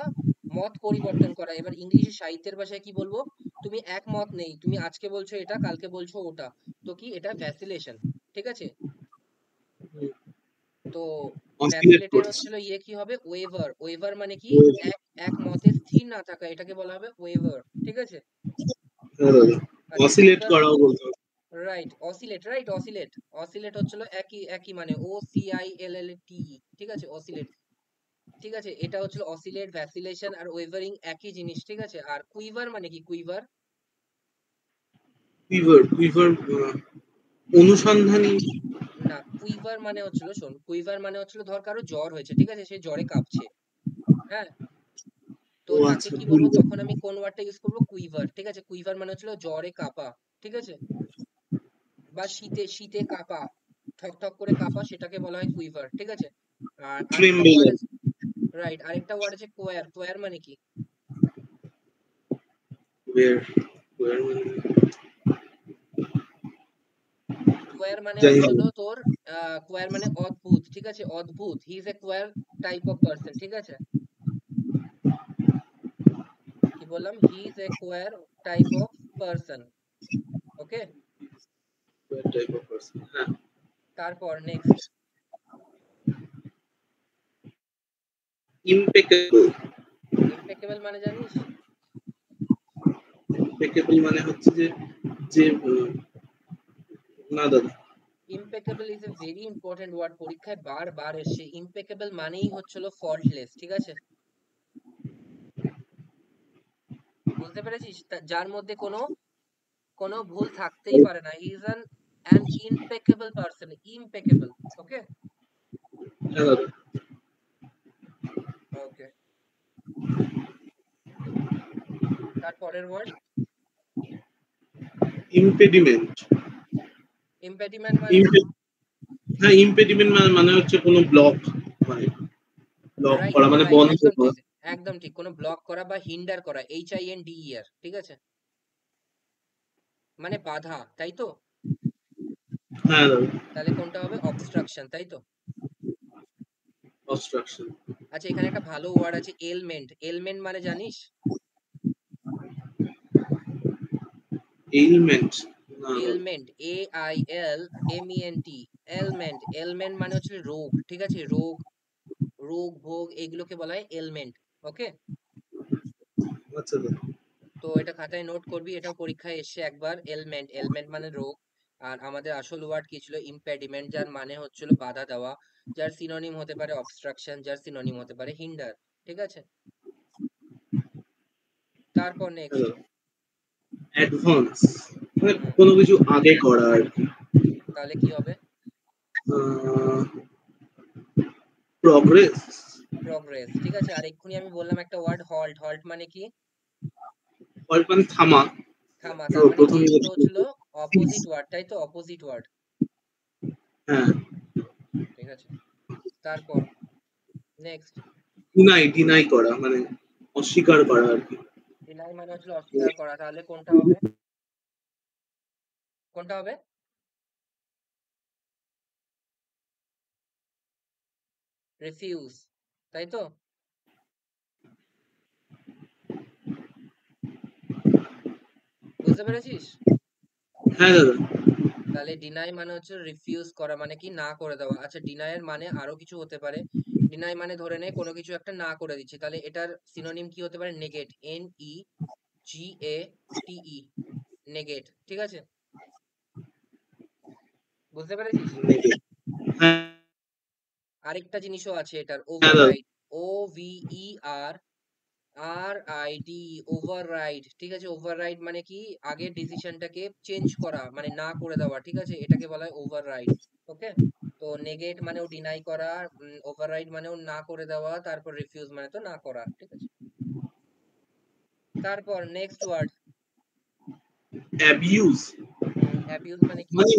মত পরিবর্তন করা। এবার ইংলিশে সাহিত্যের ভাষায় কি বলবো, তুমি এক মত নেই, তুমি আজকে বলছো এটা কালকে বলছো ওটা, তো কি এটা ভ্যাসিলেশন। ঠিক আছে, তো অসিলেট ভ্যাসিলেটের করছে। হচ্ছিল ইয়ে কি হবে, ওয়েভার। ওয়েভার মানে কি এক এক মতে স্থির না থাকা, এটাকে বলা হবে ওয়েভার। ঠিক আছে, হ্যাঁ দাদা, আচ্ছা অসিলেট কুইভার, করাও বলতে হবে। Right, oscillate, right, oscillate. Oscillate হচ্ছিল একই একই মানে OCILLT। ঠিক আছে, অসিলেট। ঠিক আছে, এটা হচ্ছিল অসিলেট, ভ্যাসিলেশন আর ওয়েভারিং একই জিনিস। ঠিক আছে, আর কুইভার মানে কি, কুইভার, কুইভার, কুইভার অনুসন্ধানী। না কুইভার মানে হচ্ছিল, শোন, কুইভার মানে হচ্ছিল ধর কারো জ্বর হয়েছে, ঠিক আছে, সে জ্বরে কাঁপছে, হ্যাঁ, তো ও তাকে আচ্ছা, কি বলবো, বুঝলাম। তখন আমি কোন ওয়ার্ডটা ইউজ করবো, কুইভার। ঠিক আছে, কুইভার মানে হচ্ছিল জ্বরে কাঁপা। ঠিক আছে, বা শীতে শীতে কাঁপা, ঠক ঠক করে কাঁপা, সেটাকে বলা হয় কুইভার। ঠিক আছে, আর আরেকটা ওয়ার্ড ট্রেম্বেলন। আছে, রাইট, আরেকটা ওয়ার্ড আছে কোয়ার। কোয়ার মানে কি, ওয়ার, ওয়ার মানে কোয়ার মানে জানি না। হচ্ছিল তোর কোয়ার মানে অদ্ভুত। ঠিক আছে, অদ্ভুত, হি is a queer type of person. ঠিক আছে, কি বললাম, হি is a queer type of person. Okay, war type of person, হ্যাঁ। তারপর নেক্সট, ইমপেকেবল। ইমপেকেবল মানে জানিস, ইমপেকেবল মানে হচ্ছে যে, যে না দাদা। Impeccable is a very important word, পরীক্ষায় বারবার এসে। ইমপেকেবল মানেই হচ্ছিল ফল্টলেস। ঠিক আছে, বুঝতে পেরেছিস, যার মধ্যে কোনো কোনো ভুল থাকতেই পারে না, হি ইজ অ্যান ইমপেকেবল পার্সন, ইমপেকেবল। ওকে, হ্যাঁ দাদা। ওকে, তারপরের ওয়ার্ড, ইমপেডিমেন্ট। ইম্পেডিমেন্ট মানে, হ্যাঁ, ইমপেডিমেন্ট মানে মানে হচ্ছে কোনো ব্লক, মানে ব্লক রাইট, করা মানে রাইট, বন্ধ একদম করা। ঠিক, একদম ঠিক, কোনো ব্লক করা বা হিন্ডার করা, HINDER। ঠিক আছে, মানে বাধা, তাই তো, হ্যাঁ দাদা। তাহলে কোনটা হবে, অবস্ট্রাকশন, তাই তো। অবস্ট্রাকশন। আচ্ছা, এখানে একটা ভালো ওয়ার্ড আছে, এলমেন্ট। এলমেন্ট মানে জানিস, এলিমেন্ট। না দাদা। Element, AILMENT, element. এলমেন্ট মানে হচ্ছে রোগ। ঠিক আছে, রোগ, রোগ ভোগ এগুলোকে বলা হয় এলমেন্ট। ওকে, আচ্ছা দাদা। তো এটা খাতায় নোট করবি, এটাও পরীক্ষায় এসছে একবার। এলমেন্ট, এলমেন্ট মানে রোগ। আর আমাদের আসল ওয়ার্ড কি ছিল, ইম্পেডিমেন্ট, যার মানে হচ্ছিল বাধা দেওয়া, যার সিনোনিম হতে পারে অবস্ট্রাকশন, যার সিনোনিম হতে পারে হিন্ডার। ঠিক আছে, তারপর হ্যাঁ নেক্সট, দাদা। অ্যাডভান্স মানে হুম, কোনো কিছু আগে করা আর কি। তাহলে কি হবে, প্রগ্রেস। প্রগ্রেস। ঠিক আছে, আর এক্ষুনি আমি বললাম একটা ওয়ার্ড, হল্ট। হল্ট মানে কি, অল্প মানে থামা। থামা। তার মানে প্রথম এই দুটো যেটা হচ্ছিল সিজ। অপোজিট ওয়ার্ড, তাই তো, অপোজিট ওয়ার্ড। হ্যাঁ। ঠিক আছে, তারপর নেক্সট, ডিনাই, ডিনাই করা মানে অস্বীকার করা আর কি। ডিনাই মানে হচ্ছিল অস্বীকার করা, তাহলে কোনটা হবে, কোনটা হবে, রিফিউজ, তাই তো। বুঝতে পেরেছিস, হ্যাঁ দাদা। তাহলে ডিনাই মানে হচ্ছে রিফিউজ করা, মানে কি না করে দেওয়া। আচ্ছা, ডিনাইয়ের মানে আরো কিছু হতে পারে। ডিনাই মানে ধরে নে কোনো কিছু একটা না করে দিচ্ছে, তাহলে এটার সিনোনিম কি হতে পারে, নেগেট, NEGATE, নেগেট। ঠিক আছে, বুঝতে পেরেছিস, হ্যাঁ। আরেকটা জিনিসও আছে এটার, হ্যাঁ দাদা। Override, OVERRIDE, override. ঠিক আছে, ওভাররাইড মানে কি আগের ডিসিশনটাকে চেঞ্জ করা, মানে না করে দেওয়া। ঠিক আছে, এটাকে বলা হয় ওভাররাইড। ওকে, তো নেগেট মানেও ডিনাই করা, ওভাররাইড মানেও না করে দেওয়া, তারপর রিফিউজ মানে তো না করা। ঠিক আছে, তারপর নেক্সট ওয়ার্ড, অ্যাবিউজ অ্যাবিউজ মানে কি, মানে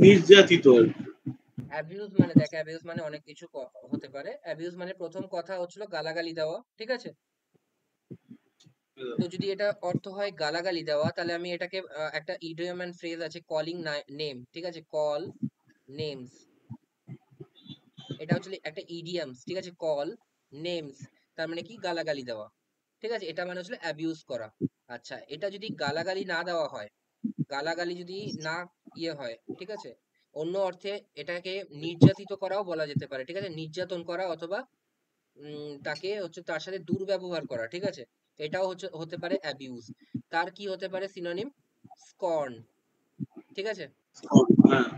নির্যাতিত আর কি। অ্যাবিউজ মানে দেখ, অ্যাবিউজ মানে অনেক কিছু হতে পারে। অ্যাবিউজ মানে প্রথম কথা হচ্ছিল গালাগালি দেওয়া। ঠিক আছে, তো যদি এটা অর্থ হয় গালাগালি দেওয়া, তাহলে আমি এটাকে একটা ইডিয়ম এন্ড ফ্রেজ আছে কলিং নেম, ঠিক আছে, কল নেমস, এটা হচ্ছে একটা ইডিয়ামস, ঠিক আছে, কল নেমস, তার মানে কি গালাগালি দেওয়া, ঠিক আছে, এটা মানে হচ্ছে অ্যাবিউজ করা। আচ্ছা, এটা যদি গালাগালি না দেওয়া হয়, গালাগালি যদি না হয়, ঠিক আছে, অন্য অর্থে এটাকে নির্যাতিত করাও বলা যেতে পারে, ঠিক আছে, নির্যাতন করা অথবা তাকে হচ্ছে তার সাথে দুর্ব্যবহার করা, ঠিক আছে, এটাও হচ্ছে হতে পারে অ্যাবিউজ। তার কি হতে পারে সিনোনিম? স্কর্ন, ঠিক আছে। হ্যাঁ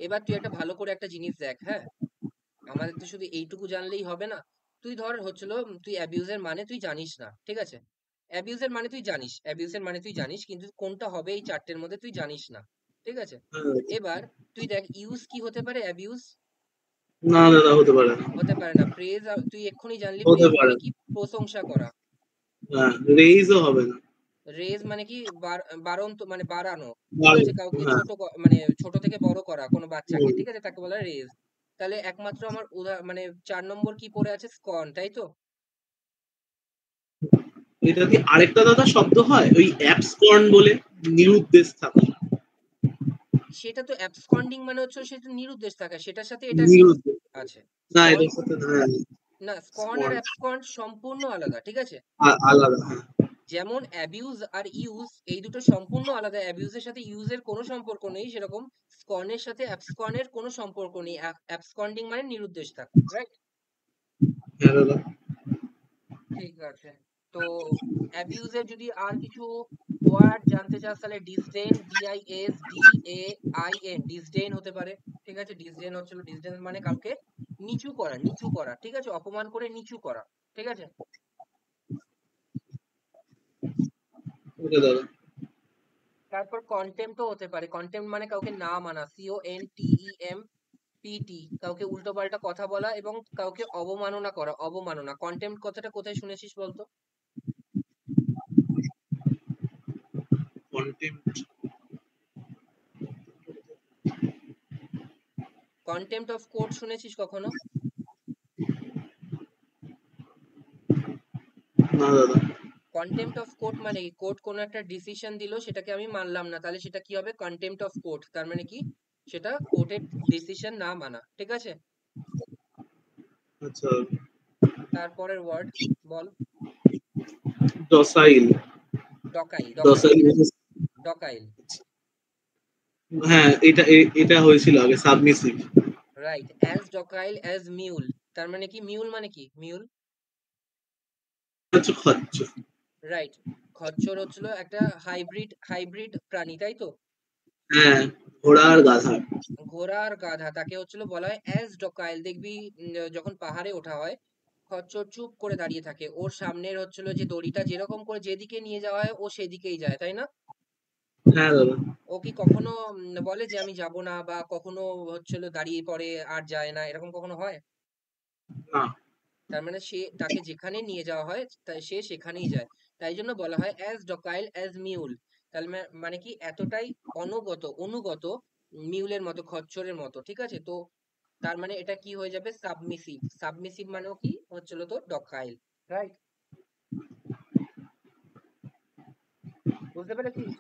এবার তুই একটা ভালো করে একটা জিনিস দেখ, হ্যাঁ, আমাদের তো শুধু এইটুকু জানলেই হবে না। তুই ধর হচ্ছিল তুই অ্যাবিউজের মানে তুই জানিস না, ঠিক আছে, অ্যাবিউজের মানে তুই জানিস, অ্যাবিউজের মানে তুই জানিস, কিন্তু কোনটা হবে এই চারটের মধ্যে তুই জানিস না, ঠিক আছে। হ্যাঁ। এবার তুই দেখ ইউজ কি হতে পারে, অ্যাবিউজ না দাদা হতে পারে না। হতে পারে না। প্রেজ তুই এক্ষুনি জানলি, হতে প্রেজ পারে মানে না। কি প্রশংসা করা। হ্যাঁ রেইজও হবে না। রেজ মানে কি বাড়ন্ত মানে বাড়ানো, ঠিক দারুণ। আছে, কাউকে হ্যাঁ। ছোট মানে ছোট থেকে বড় করা কোনো বাচ্চাকে, হুম। ঠিক আছে, তাকে বলা হয় রেজ। তাহলে একমাত্র আমার মানে 4 নম্বর কি পড়ে আছে, স্কন, তাই তো। এটা কি আরেকটা দাদা শব্দ হয় ওই অ্যাবসকর্ন বলে, নিরুদ্দেশ থাকা। সেটা তো অ্যাবসকন্ডিং মানে হচ্ছে সেটা নিরুদ্দেশ থাকা, সেটার সাথে এটার কি নিরুদ্দেশ আছে? না স্কন, এটার সাথে হ্যাঁ। না, স্কন আর স্কর্ন অ্যাবসকন্ড সম্পূর্ণ আলাদা, ঠিক আছে। আলাদা হ্যাঁ। যেমন অ্যাবিউজ আর ইউজ এই দুটো সম্পূর্ণ আলাদা, অ্যাবিউজের সাথে ইউজের কোনো সম্পর্ক নেই, সেরকম স্কনের সাথে অ্যাবসকনের কোনো সম্পর্ক নেই। অ্যাবসকন্ডিং মানে নিরুদ্দেশ থাকা, রাইট। হ্যাঁ দাদা। ঠিক আছে। তো অ্যাবিউজের যদি আর কিছু ওয়ার্ড জানতে চাস তাহলে ডিসডেন, DISDAIN, ডিসডেন হতে পারে, ঠিক আছে, ডিসডেন হচ্ছিল, ডিসডেন মানে কাউকে নিচু করা, নিচু করা, ঠিক আছে, অপমান করে নিচু করা, ঠিক আছে। ওকে দাদা। তারপর কন্টেম্পটও হতে পারে, কন্টেম্পট মানে কাউকে না মানা, CONTEMPT, কাউকে উল্টো পাল্টা কথা বলা এবং কাউকে অবমাননা করা, অবমাননা। কন্টেম্পট কথাটা কোথায় শুনেছিস বলতো? কন্টেম্প্ট। কন্টেম্পট অফ কোর্ট শুনেছিস কখনো? না দাদা। কন্টেম্পট অফ কোর্ট মানে কি, কোর্ট কোনো একটা ডিসিশন দিল, সেটাকে আমি মানলাম না, তাহলে সেটা কি হবে, কন্টেম্পট অফ কোর্ট, তার মানে কি সেটা কোর্টের ডিসিশন না মানা, ঠিক আছে। আচ্ছা। তারপরের ওয়ার্ড বল। ডসাইল। ডকাইল, ডকাইল, ডসাইল ঠিক আছে, মানে ডকাইল, হ্যাঁ এটা এটা হয়েছিল আগে submissive. Right. As docile as mule, তার মানে কি, মিউল মানে কি, মিউল, হচ্ছে খচ্চর। রাইট। খচ্চর হচ্ছিল একটা হাইব্রিড, হাইব্রিড প্রাণী, তাই তো। হ্যাঁ ঘোড়া আর গাধা। ঘোড়া আর গাধা, তাকে হচ্ছিল বলা হয় অ্যাজ ডকাইল। দেখবি যখন পাহাড়ে ওঠা হয়, খচ্চর চুপ করে দাঁড়িয়ে থাকে, ওর সামনের হচ্ছিল যে দড়িটা যেরকম করে যেদিকে নিয়ে যাওয়া হয় ও সেদিকেই যায়, তাই না। হ্যাঁ দাদা। ও কি কখনো বলে যে আমি যাব না, বা কখনো হচ্ছিল দাঁড়িয়ে পড়ে আর যায় না, এরকম কখনো হয়? না। তার মানে সে, তাকে যেখানে নিয়ে যাওয়া হয় তাই সে সেখানেই যায়। তাই জন্য বলা হয় অ্যাজ ডকাইল অ্যাজ মিউল। তাহলে মানে কি এতটাই অনুগত, অনুগত মিউলের মতো, খচ্চরের মতো, ঠিক আছে। তো তার মানে এটা কি হয়ে যাবে, সাবমিসিভ। সাবমিসিভ মানেও কি হচ্ছিল তো ডকাইল, রাইট। বুঝতে পেরেছিস?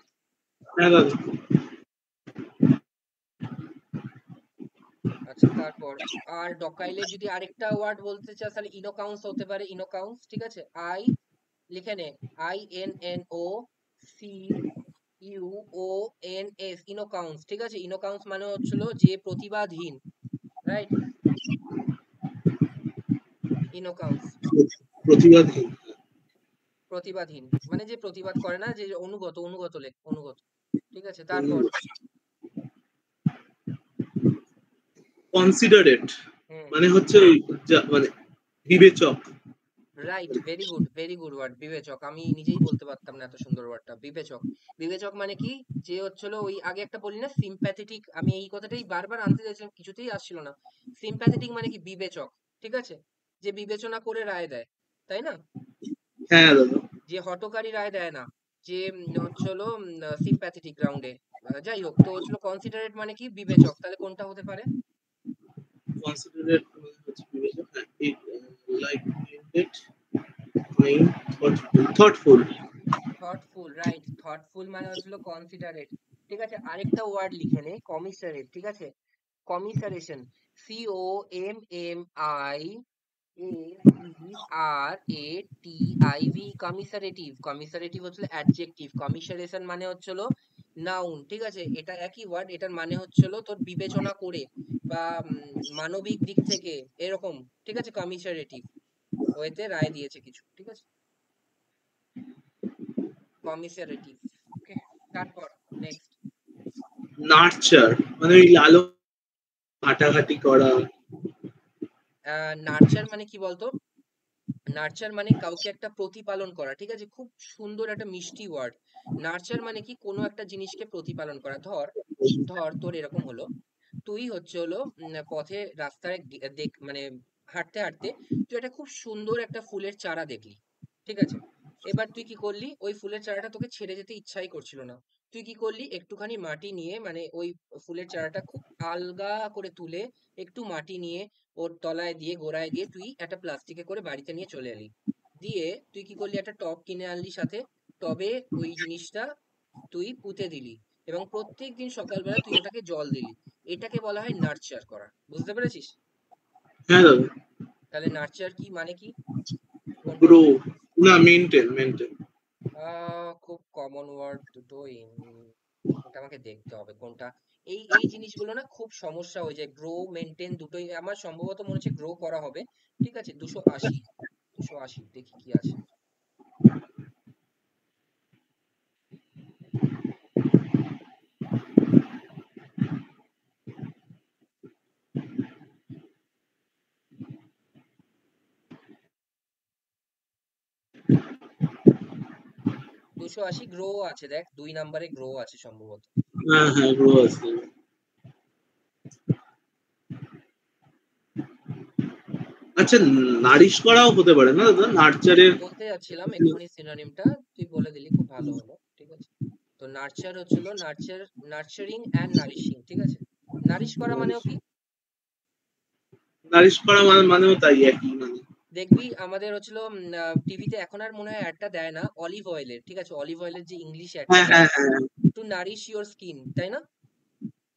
হ্যাঁ দাদা। আচ্ছা, তারপর আর ডকাইলে যদি আরেকটা ওয়ার্ড বলতে চাস তাহলে ইনোকাউন্স হতে পারে, ইনোকাউন্স, ঠিক আছে, আই লিখে নে, INNOCUONS, ইনোকাউন্স, ঠিক আছে। ইনোকাউন্স মানে হচ্ছিল যে প্রতিবাদহীন, রাইট, ইনোকাউন্স, প্রতিবাদহীন। প্রতিবাদহীন মানে যে প্রতিবাদ করে না, যে অনুগত, অনুগত অনুগত, ঠিক আছে। তারপর কনসিডারেট হুম, মানে হচ্ছে ওই মানে বিবেচক। Right, very good, very good word, বিবেচক। আমি নিজেই বলতে পারতাম না এত সুন্দর ওয়ার্ডটা, বিবেচক। বিবেচক মানে কি, যে হচ্ছিল ওই আগে একটা বলি না, সিম্প্যাথেটিক, আমি এই কথাটাই বারবার আনতে চাইছিলাম, কিছুতেই আসছিল না। সিম্প্যাথেটিক মানে কি, বিবেচক, ঠিক আছে, যে বিবেচনা করে রায় দেয়, তাই না, হ্যাঁ দাদা। যে হঠকারী রায় দেয় না, যে হচ্ছিল সিম্প্যাথেটিক গ্রাউন্ডে। যাই হোক, তো হচ্ছিল কনসিডারেট মানে কি, বিবেচক, তাহলে কোনটা হতে পারে? কনসিডারেট মানে হচ্ছে বিবেচক। হ্যাঁ like minded, mind thoughtful thoughtful, right. Thoughtful মানে হচ্ছিল কনসিডারেট। ঠিক আছে, আরেকটা ওয়ার্ড লিখে নে, কমিসারেট। ঠিক আছে, কমিসারেশন, COMMISERATIV, কমিসারেটিভ। কমিসারেটিভ হচ্ছিল অ্যাডজেক্টিভ, কমিসারেশন মানে হচ্ছিল নাউন। ঠিক আছে, এটা একই ওয়ার্ড, এটার মানে হচ্ছিল তোর বিবেচনা করে বা মানবিক দিক থেকে এরকম। ঠিক আছে, কমিসারেটিভ ওয়েতে রায় দিয়েছে কিছু। ঠিক আছে, কমিসারেটিভ। ওকে, তারপর নেক্সট। নার্চার মানে ওই লালন ঘাটাঘাটি করা নার্চার মানে কি বলতো? নার্চার মানে কাউকে একটা প্রতিপালন করা। ঠিক আছে, খুব সুন্দর একটা মিষ্টি ওয়ার্ড। নার্চার মানে কি কোনো একটা জিনিসকে প্রতিপালন করা। ধর ধর তোর এরকম হলো, তুই হচ্ছে হলো পথে রাস্তায় মানে হাঁটতে হাঁটতে তুই একটা খুব সুন্দর একটা ফুলের চারা দেখলি। ঠিক আছে, এবার তুই কি করলি, ওই ফুলের চারাটা তোকে ছেড়ে যেতে ইচ্ছাই করছিল না। তুই কি করলি, একটুখানি মাটি নিয়ে, মানে ওই ফুলের চারাটা খুব আলগা করে তুলে একটু মাটি নিয়ে ওর তলায় দিয়ে গোড়ায় দিয়ে তুই একটা প্লাস্টিকে করে বাড়িতে নিয়ে চলে এলি। দিয়ে তুই কি করলি, একটা টব কিনে আনলি সাথে। টবে ওই জিনিসটা তুই পুঁতে দিলি এবং প্রত্যেক দিন সকালবেলা তুই ওটাকে জল দিলি। এটাকে বলা হয় নার্চার করা। বুঝতে পেরেছিস? হ্যাঁ দাদা তাহলে নার্চার কি মানে কি, কোনটা গ্রো হলো? না মেনটেন খুব কমন ওয়ার্ড দুটোই। এটা আমাকে দেখতে হবে কোনটা। এই এই জিনিসগুলো না খুব সমস্যা হয়ে যায়, গ্রো মেনটেন দুটোই। আমার সম্ভবত মনে হচ্ছে গ্রো করা হবে। ঠিক আছে, 280, 280 দেখি কি আছে। 280 গ্রো আছে, দেখ 2 নম্বরে গ্রো আছে সম্ভবত। হ্যাঁ হ্যাঁ গ্রো আছে আচ্ছা নারিশ করাও হতে পারে না দাদা নার্চারের বলতে যাচ্ছিলাম এক্ষুনি সিনোনিমটা, তুই বলে দিলি, খুব ভালো হলো। ঠিক আছে, তো নার্চার হচ্ছিল নার্চার, নার্চারিং অ্যান্ড নারিশিং। ঠিক আছে, নারিশ করা মানেও কি? নারিশ করা মানেও তাই একই মানে দেখবি আমাদের হচ্ছিল টিভিতে এখন আর মনে হয় অ্যাডটা দেয় না অলিভ অয়েলের। ঠিক আছে, অলিভ অয়েলের যে ইংলিশ অ্যাডটা হ্যাঁ দেয়, হ্যাঁ হ্যাঁ টু নারিশ ইওর স্কিন, তাই না?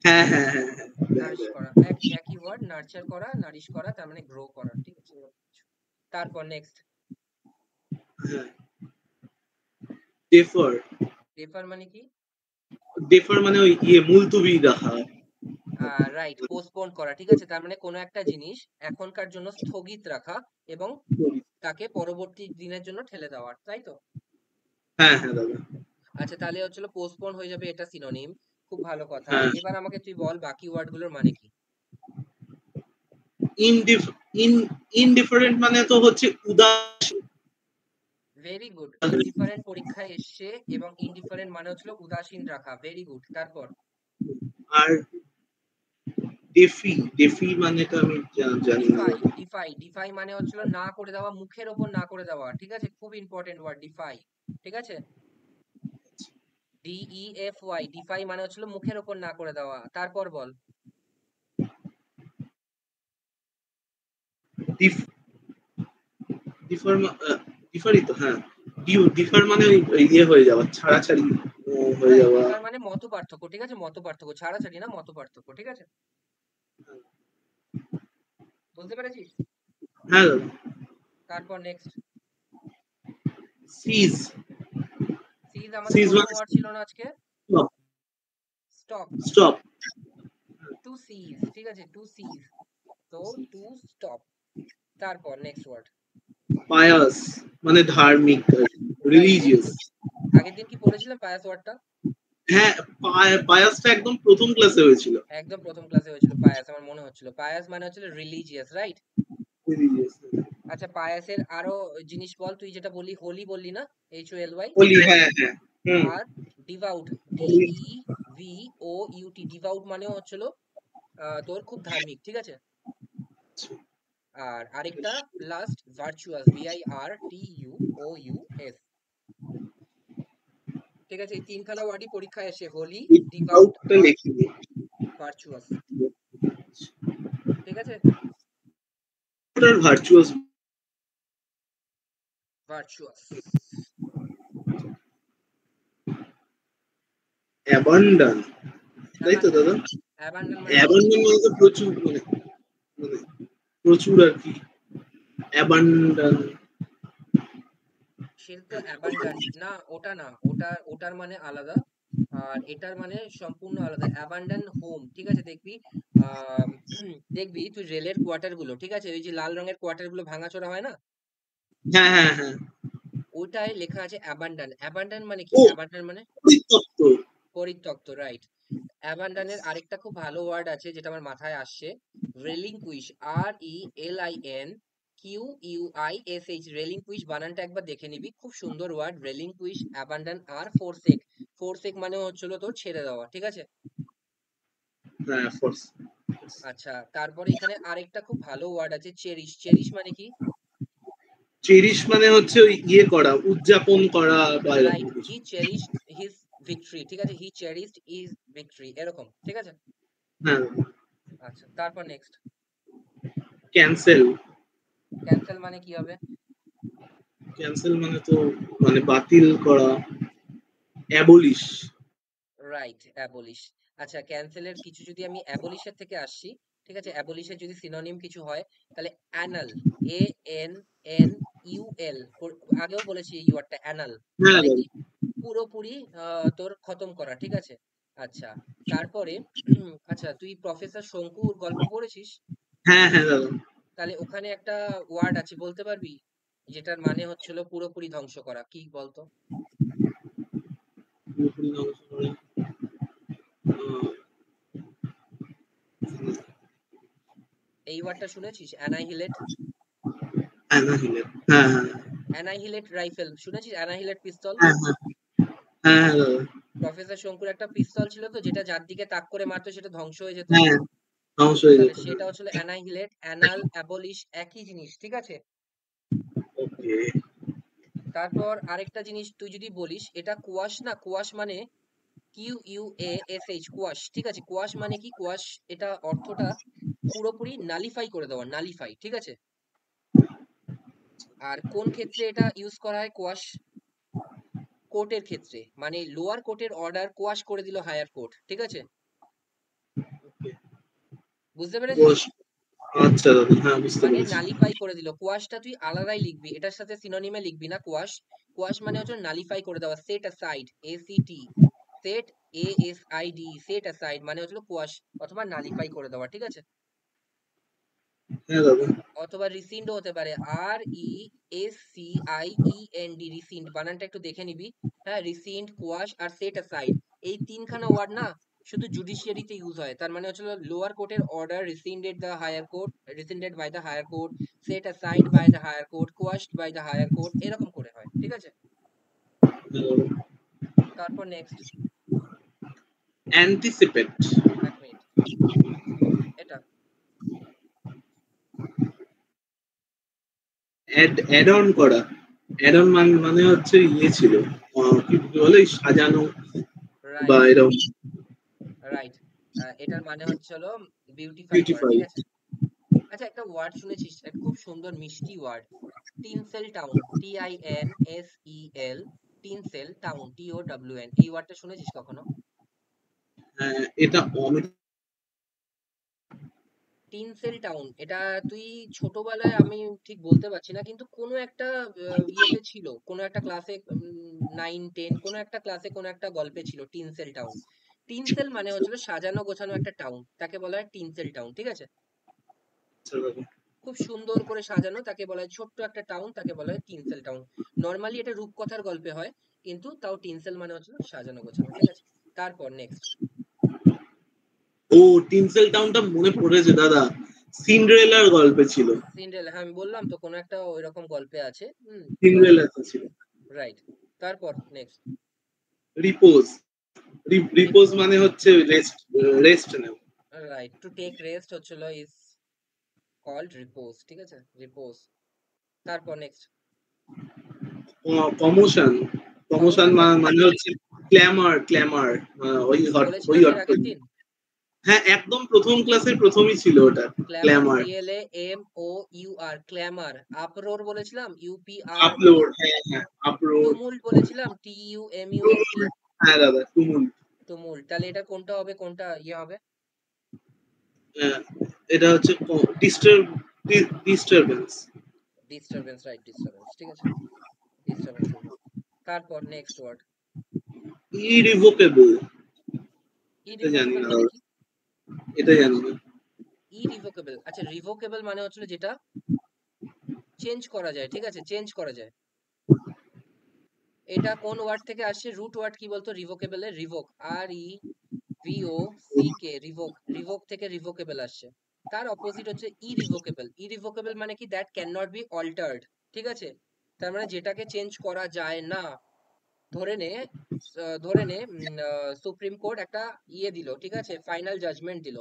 হ্যাঁ হ্যাঁ হ্যাঁ হ্যাঁ নারিশ করা একই ওয়ার্ড, নার্চার করা, নারিশ করা, তার মানে গ্রো করা। ঠিক আছে, তারপর নেক্সট। হ্যাঁ ডেফার রেফার মানে কি? ডেফার মানে ওই মুলতুবি রাখা রাইট, পোস্টপোন করা। ঠিক আছে, তার মানে কোনো একটা জিনিস এখনকার জন্য স্থগিত রাখা এবং তাকে পরবর্তী দিনের জন্য ঠেলে দেওয়ার, তাই তো? হ্যাঁ হ্যাঁ দাদা আচ্ছা, তাহলে হচ্ছিল পোস্টপোন হয়ে যাবে, এটা সিনোনিম। খুব ভালো কথা। হ্যাঁ এবার আমাকে তুই বল বাকি ওয়ার্ডগুলোর মানে কি। ইনডিফ ইন ইনডিফারেন্ট মানে তো হচ্ছে উদাস ভেরি গুড, ইনডিফারেন্ট পরীক্ষায় এসছে এবং ইনডিফারেন্ট মানে হচ্ছিল উদাসীন রাখা। ভেরি গুড, তারপর আর ডেফি ডেফি মানেটা আমি জানি না ডিফাই। দাদা ডিফাই ডিফাই মানে হচ্ছিল না করে দেওয়া, মুখের ওপর না করে দেওয়া। ঠিক আছে, খুব ইম্পর্টেন্ট ওয়ার্ড ডিফাই। ঠিক আছে, DEFY, ডিফাই মানে হচ্ছিল মুখের ওপর না করে দেওয়া। তারপর বল। ডিফ ডিফার ডিফারই তো হ্যাঁ ডিফার মানে ওই ইয়ে হয়ে যাওয়া ছাড়াছাড়ি হয়ে রাইট, যাওয়া ডিফার মানে মত পার্থক্য। ঠিক আছে, মত পার্থক্য, ছাড়াছাড়ি না, মত পার্থক্য। ঠিক আছে, বুঝতে পেরেছিস? হ্যাঁ দাদা তারপর নেক্সট। সিজ সিজ আমাদের সিজ প্রথম মানে ওয়ার্ড ছিল না আজকে? স্টপ। স্টপ টু সিজ, ঠিক আছে, টু সিজ, তো টু স্টপ। তারপর নেক্সট ওয়ার্ড। পায়াস মানে ধার্মিক রাইট, ভেরি রিলিজিয়াস গুড। আগের দিন কি পড়েছিলাম পায়াস ওয়ার্ডটা? হ্যাঁ পায়াসটা একদম প্রথম ক্লাসে হয়েছিল একদম প্রথম ক্লাসে হয়েছিল পায়াস, আমার মনে হচ্ছিল। পায়াস মানে হচ্ছিল রিলিজিয়াস, রাইট? রিলিজিয়াস আচ্ছা, পায়াসের আরো জিনিস বল। তুই যেটা বললি হোলি বললি না, HOLY। হোলি হ্যাঁ হ্যাঁ হুম আর ডিভাউট, হোলি DEVOUT, ডিভাউট মানেও হচ্ছিল তোর খুব ধার্মিক। ঠিক আছে, আর আরেকটা লাস্ট ভার্চুয়াস, VIRTUOUS। ঠিক আছে, এই তিনখানা ওয়ার্ডই পরীক্ষায় আসে, হোলি, ডিভাউট উইদাউটটা আর লিখিনি ভার্চুয়াস। ঠিক আছে, ভার্চুয়াস ভার্চুয়াস। অ্যাবান্ডন, তাই তো দাদা? অ্যাবান্ডন মানে কি? অ্যাবান্ডন মানে তো প্রচুর, মানে প্রচুর আর কি। অ্যাবান্ডন সেটা তো অ্যাবান্ডান্ট না, ওটা না, ওটার মানে আলাদা, আর এটার মানে সম্পূর্ণ আলাদা। অ্যাবান্ডন হোম, ঠিক আছে? দেখবি আহ দেখবি তুই রেলের কোয়ার্টার গুলো, ঠিক আছে, ওই যে লাল রঙের কোয়ার্টার গুলো ভাঙাচোরা হয় না, হ্যাঁ হ্যাঁ হ্যাঁ। ওটায় লেখা আছে অ্যাবান্ডন। অ্যাবান্ডন মানে কি? ও অ্যাবান্ডন মানে পরিত্যক্ত। পরিত্যক্ত, রাইট। অ্যাবান্ডনের আরেকটা খুব ভালো ওয়ার্ড আছে যেটা আমার মাথায় আসছে, রেলিংকুইশ, RELINQUISH, রেলিংকুইশ বানানটা একবার দেখে নিবি, খুব সুন্দর ওয়ার্ড, রেলিংকুইশ, অ্যাবান্ডন আর ফোরসেক। ফোরসেক মানে হচ্ছিল তোর ছেড়ে দেওয়া, ঠিক আছে? হ্যাঁ ফোর্স। আচ্ছা, তারপরে এখানে আরেকটা খুব ভালো ওয়ার্ড আছে, চেরিশ। চেরিশ মানে কি? চেরিশ মানে হচ্ছে ওই ইয়ে করা, উদযাপন করা বা এরকম রাইট, কিছু। হি চেরিশড হিজ ভিক্টরি, ঠিক আছে, হি চেরিশড ইজ ভিক্টরি, এরকম, ঠিক আছে? হ্যাঁ। আচ্ছা, তারপর নেক্সট। ক্যান্সেল। ক্যান্সেল মানে কি হবে? ক্যান্সেল মানে তো মানে বাতিল করা। অ্যাবলিশ। Right, abolish. আচ্ছা, ক্যান্সেলের কিছু যদি আমি অ্যাবলিশের থেকে আসছি, ঠিক আছে, অ্যাবলিশের যদি সিনোনিম কিছু হয়, তাহলে অ্যানাল, ANNUL, আগেও বলেছি এই ওয়ার্ডটা, অ্যানাল হ্যাঁ মানে দাদা। কি? পুরোপুরি তোর খতম করা, ঠিক আছে? আচ্ছা, তারপরে আচ্ছা, তুই প্রফেসর শঙ্কুর গল্প পড়েছিস? হ্যাঁ হ্যাঁ দাদা। তাহলে ওখানে একটা ওয়ার্ড আছে, বলতে পারবি যেটার মানে হচ্ছিল পুরোপুরি ধ্বংস করা, কি বলতো? পুরোপুরি ধ্বংস করা। এই ওয়ার্ডটা শুনেছিস? অ্যানাহিলেট। অ্যানাহিলেট। হ্যাঁ হ্যাঁ অ্যানাহিলেট রাইফেল শুনেছিস? অ্যানাহিলেট পিস্তল। হ্যাঁ হ্যাঁ হ্যাঁ হ্যাঁ দাদা। প্রফেসর শঙ্কুর একটা পিস্তল ছিল তো, যেটা যার দিকে তাক করে মারতো সেটা ধ্বংস হয়ে যেত। হ্যাঁ ধ্বংস হয়ে তাহলে যেত। সেটা হচ্ছিল অ্যানাহিলেট। অ্যানাল, অ্যাবলিশ একই জিনিস, ঠিক আছে? ওকে। তারপর আরেকটা জিনিস তুই যদি বলিস, এটা কোয়াশ না, কোয়াশ মানে QUASH, কোয়াশ, ঠিক আছে? কোয়াশ মানে কি? কোয়াশ, এটা অর্থটা পুরোপুরি নালিফাই করে দেওয়া, নালিফাই, ঠিক আছে? আর কোন ক্ষেত্রে এটা ইউজ করা হয় কোয়াশ? কোর্টের ক্ষেত্রে, মানে লোয়ার কোর্টের অর্ডার কোয়াশ করে দিল হায়ার কোর্ট, ঠিক আছে? বুঝতে পেরেছিস? কোষ। আচ্ছা দাদা, হ্যাঁ বুঝতে মানে পেরেছি। নালিফাই করে দিল। কোয়াশটা তুই আলাদাই লিখবি, এটার সাথে সিনোনিমে লিখবি না কোয়াশ। কোয়াশ মানে হচ্ছে নালিফাই করে দেওয়া, set aside, ACT, set, ASID, set aside মানে হচ্ছে কোয়াশ অথবা নালিফাই করে দেওয়া, ঠিক আছে? হ্যাঁ দাদা। অথবা রিসিন্ড হতে পারে, RESCIEND, রিসিন্ড বানানটা একটু দেখে নিবি। হ্যাঁ, রিসিন্ড, কোয়াশ আর সেট অ্যাসাইড, এই তিনখানা ওয়ার্ড না শুধু জুডিশিয়ারিতে ইউজ হয়। তার মানে হচ্ছে লোয়ার কোর্টের order rescinded the higher court, rescinded by the higher court, set aside by the higher court, quashed by the higher court, এরকম করে হয়, ঠিক আছে? হ্যাঁ দাদা। তারপর নেক্সট। অ্যান্টিসিপেট। এক মিনিট, এটা অ্যাড অন করা। অ্যাড অন মানে হচ্ছে ইয়ে ছিল, কি বলে সাজানো বা রাইট, এরকম। রাইট। এটার মানে হচ্ছে হলো বিউটিফাই করা, বিউটিফাই। ঠিক আছে? আচ্ছা, একটা ওয়ার্ড শুনেছিস, একটা খুব সুন্দর মিষ্টি word, tinsel town, TINSEL, tinsel town, TOWN, এই ওয়ার্ডটা শুনেছিস কখনো? হ্যাঁ এটা অমিত। টিনসেল টাউন, এটা তুই ছোটবেলায়, আমি ঠিক বলতে পারছি না, কিন্তু কোনো একটা ইয়েতে ছিল, কোনো একটা ক্লাসে, 9 10, কোনো একটা ক্লাসে কোনো একটা গল্পে ছিল টিনসেল টাউন। টিনসেল মানে হচ্ছিল সাজানো গোছানো একটা টাউন, তাকে বলা হয় টিনসেল টাউন, ঠিক আছে? খুব সুন্দর করে সাজানো তাকে বলা হয়, ছোট্ট একটা টাউন তাকে বলা হয় টিনসেল টাউন। নর্মালি এটা রূপকথার গল্পে হয়, কিন্তু তাও টিনসেল মানে হচ্ছে সাজানো গোছানো, ঠিক আছে? তারপর নেক্সট। ও টিনসেল টাউনটা মনে পড়েছে দাদা, সিন্ডারেলার গল্পে ছিল। সিন্ড্রেলা, হ্যাঁ আমি বললাম তো কোনো একটা ওইরকম গল্পে আছে। সিন্ডারেলা ছিল। রাইট। তারপর নেক্সট। রিপোজ। রিপোজ মানে হচ্ছে রেস্ট, রেস্ট নেওয়া। রাইট, টু টেক রেস্ট হচ্ছিল ইজ কল্ড রিপোজ, ঠিক আছে? রিপোজ। তারপর নেক্সট। কমোশন। কমোশন কমোশন মানে মানে হচ্ছে ক্ল্যামার, ক্ল্যামার ওই বলেছিলাম ওই না এর অর্থ। আগের দিন, হ্যাঁ একদম প্রথম ক্লাসের প্রথমই ছিল ওটা, ক্ল্যামার, ক্ল্যামার। CLAMOUR, ক্ল্যামার। আপরোর বলেছিলাম, UPR। আপলোড, হ্যাঁ হ্যাঁ, আপলোড। টুমুল্ট বলেছিলাম, TUMULT। হ্যাঁ দাদা, তুমুল। টুমুল্ট। তাহলে এটা কোনটা হবে, কোনটা ইয়ে হবে? হ্যাঁ, এটা হচ্ছে ডিস্টারবেন্স। ডিস্টারবেন্স, রাইট, ডিস্টারবেন্স, ঠিক আছে, ডিস্টারবেন্স হবে। তারপর নেক্সট ওয়ার্ড। ইরিভোকেবল। এটা জানি ইরিভোকেবল না মানে দাদা, কি? এটা জানি না। ইরিভোকেবল, আচ্ছা, রিভোকেবল মানে হচ্ছে যেটা চেঞ্জ করা যায়, ঠিক আছে, চেঞ্জ করা যায়। এটা কোন ওয়ার্ড থেকে আসছে? রুট ওয়ার্ড কি বলতো রিভোকেবল এর? Revoke, REVOCK, revoke. রিভোক থেকে রিভোকেবল আসছে। তার অপোজিট হচ্ছে ইরিভোকেবল। ইরিভোকেবল মানে কি? That can not be altered, ঠিক আছে। তার মানে যেটাকে চেঞ্জ করা যায় না। ধরে নে, ধরে নে সুপ্রিম কোর্ট একটা ইয়ে দিল, ঠিক আছে, ফাইনাল জাজমেন্ট দিল।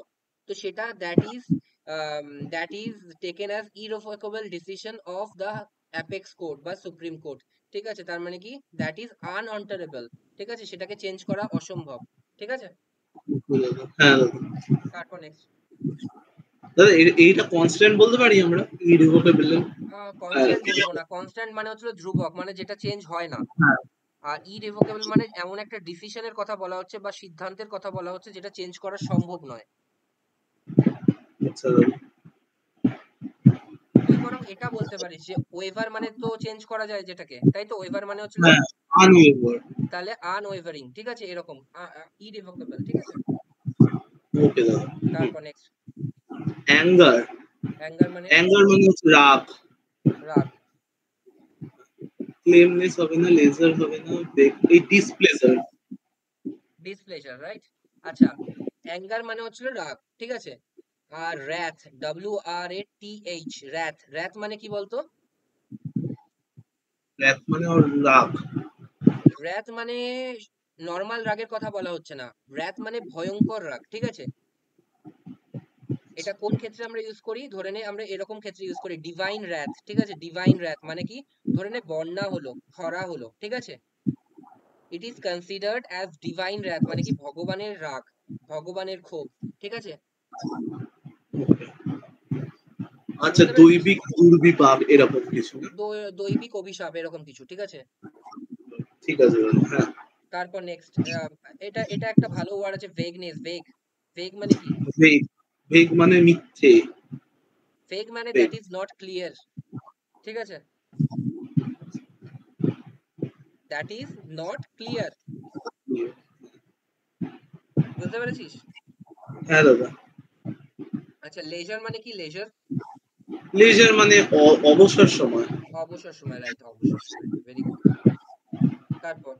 তো সেটা that is taken as irrevocable decision of the apex court বা সুপ্রিম কোর্ট, ঠিক আছে। তার মানে কি? দ্যাট ইজ আনঅল্টারেবল, ঠিক আছে, সেটাকে চেঞ্জ করা অসম্ভব, ঠিক আছে। হ্যাঁ দাদা। তারপর নেক্সট। দাদা এইটা কনস্ট্যান্ট বলতে পারি আমরা, ইরিভোকেবল? কনস্ট্যান্ট বলবো না, কনস্ট্যান্ট মানে হচ্ছে ধ্রুবক, মানে যেটা চেঞ্জ হয় না। হ্যাঁ। আর ইরিভোকেবল মানে এমন একটা ডিসিশনের কথা বলা হচ্ছে বা সিদ্ধান্তের কথা বলা হচ্ছে যেটা চেঞ্জ করা সম্ভব নয়। আচ্ছা দাদা। তুই বরং এটা বলতে পারিস যে ওয়েভার মানে তো চেঞ্জ করা যায় যেটাকে, তাই তো? ওয়েভার মানে হচ্ছিল, হ্যাঁ, আনওয়েভার। তাহলে আনওয়েভারিং, ঠিক আছে, এরকম ইরিভোকেবল, ঠিক আছে। ওকে দাদা। তারপর নেক্সট। অ্যাঙ্গার। অ্যাঙ্গার মানে অ্যাঙ্গার মানে হচ্ছে রাগ। রাগ। ক্লেমনেস হবে না, লেজার হবে না, এই ডিসপ্লেজার। Displeasure, right. আচ্ছা, অ্যাঙ্গার মানে হচ্ছিল রাগ, ঠিক আছে। আর র্যাথ, WRATH, র্যাথ। র্যাথ মানে কি বলতো? র্যাপ মানে ওর রাগ। র্যাথ মানে নর্মাল রাগের কথা বলা হচ্ছে না। র্যাথ মানে ভয়ঙ্কর রাগ, ঠিক আছে। এটা কোন ক্ষেত্রে আমরা ইউজ করি? ধরে নে আমরা এরকম ক্ষেত্রে ইউজ করি, ডিভাইন র্যাথ, ঠিক আছে। ডিভাইন র্যাথ মানে কি? ধরে নে বন্যা হলো, খরা হলো, ঠিক আছে। It is considered as divine wreath মানে কি? ভগবানের রাগ, ভগবানের ক্ষোভ, ঠিক আছে। আচ্ছা, বুঝতে পেরেছিস? দৈবিক দুর্বিপাক এরকম কিছু না? দৈবিক অভিশাপ এরকম কিছু, ঠিক আছে। ঠিক আছে দাদা, হ্যাঁ। তারপর নেক্সট। এটা এটা একটা ভালো ওয়ার্ড আছে, ভেগনেস। ভেগ, ভেগ মানে কি? ভেগ। ভেগ মানে মিথ্যে। ভেগ মানে vague. That is not clear, ঠিক আছে, দ্যাট ইজ নট ক্লিয়ার। বুঝতে পেরেছিস? হ্যাঁ দাদা। আচ্ছা, লেজার মানে কি? লেজার, লেজার মানে অবসর সময়। অবসর সময়, রাইট, অবসর সময়, ভেরি গুড। তারপর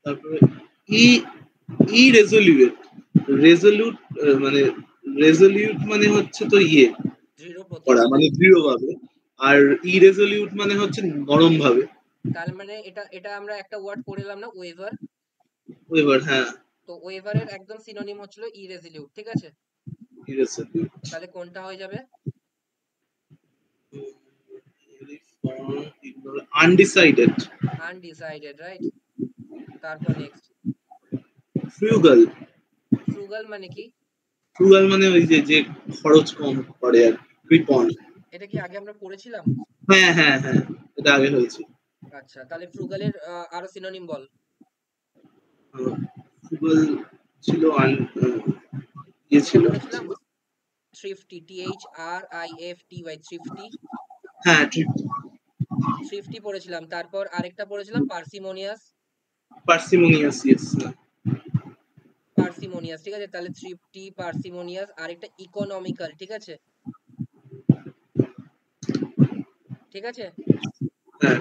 তারপরে ই ইরেজলিউট। রেজলিউট মানে, রেজলিউট মানে হচ্ছে তো ইয়ে দৃঢ় করা, প্রতিজ্ঞ। মানে দৃঢ়ভাবে। আর ইরেজলিউট মানে হচ্ছে নরম ভাবে। তার মানে এটা এটা আমরা একটা ওয়ার্ড পড়লাম না, ওয়েভার। এবার হ্যাঁ। তো ওয়েভারের একদম সিনোনিম হচ্ছিল ইরেজলিউট, ঠিক আছে। ইরেজলিউট। তাহলে কোনটা হয়ে যাবে? আনডিসাইডেড। Undecided, right. তারপর নেক্সট। ফ্রুগাল। ফ্রুগাল মানে কি? ফ্রুগাল মানে ওই যে যে খরচ কম করে আর কৃপণ। এটা কি আগে আমরা পড়েছিলাম? হ্যাঁ হ্যাঁ হ্যাঁ, এটা আগে হয়েছে। আচ্ছা, তাহলে ফ্রুগালের আরো সিনোনিম বল। ফ্রুগাল ছিল ইয়ে যেটা ছিল। পড়েছিলাম, থ্রিফটি, THRIFTY, থ্রিফটি। হ্যাঁ, ঠিক। থ্রিফটি পড়েছিলাম, তারপর আরেকটা পড়েছিলাম পার্সিমোনিয়াস। পার্সিমোনিয়াস, ইয়েস। পার্সিমোনিয়াস, ঠিক আছে। তাহলে থ্রিফটি, পার্সিমোনিয়াস, আরেকটা ইকোনমিক্যাল, ঠিক আছে, ঠিক আছে। হ্যাঁ,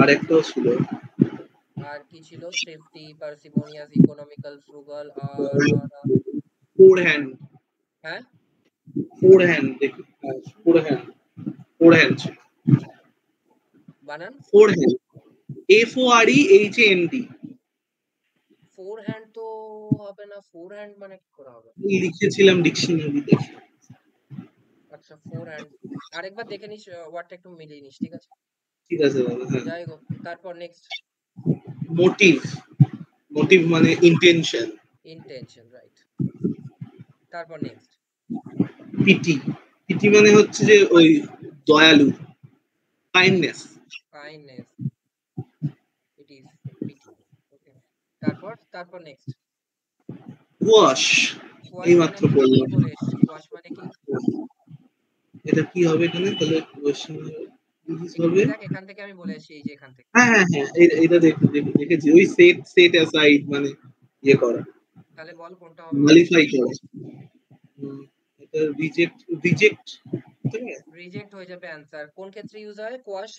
আরেকটাও ছিল। আর কি ছিল? থ্রিফটি, পার্সিমোনিয়াস, ইকোনমিক্যাল, ফ্রুগাল, আর ফোর হ্যান্ড। হ্যাঁ, ফোর হ্যান্ড দেখি, ফোর হ্যান্ড। ফোর হ্যান্ড ছিল। বানান। Four hand, FOREHAND। Four hand তো হবে না, ফোর হ্যান্ড মানে কি করে হবে? লিখেছিলাম ডিকশনারি দেখে। আচ্ছা, ফোর হ্যান্ড, আরেকবার দেখে নিস, ওয়ার্ডটা একটু মিলিয়ে নিস, ঠিক আছে। ঠিক আছে দাদা, হ্যাঁ। যাই হোক, তারপর নেক্সট। মোটিভ। মোটিভ মানে ইন্টেনশন। Intention, right. তারপর নেক্সট। পিটি, পিটি মানে হচ্ছে যে ওই দয়ালু, kindness. Kindness, it is pity. Okay, তারপর নেক্সট। ওয়াশ, কোয়াশ এই মানে মাত্র আমি তো কি বললাম। বলে এসেছি, কোয়াশ মানে কি? এটা কি হবে এখানে তাহলে? হবে। দেখ এখান থেকে আমি বলে এসেছি, এই যে এখান থেকে। হ্যাঁ হ্যাঁ হ্যাঁ, এটা দেখেছি, ওই সেট সেট অ্যাসাইড মানে ইয়ে করা, তাহলে বল কোনটা হবে বল। নালিফাই করা। এটা রিজেক্ট, রিজেক্ট রিজেক্ট হয়ে যাবে অ্যান্সার। কোন ক্ষেত্রে ইউজ হয় কোয়াশ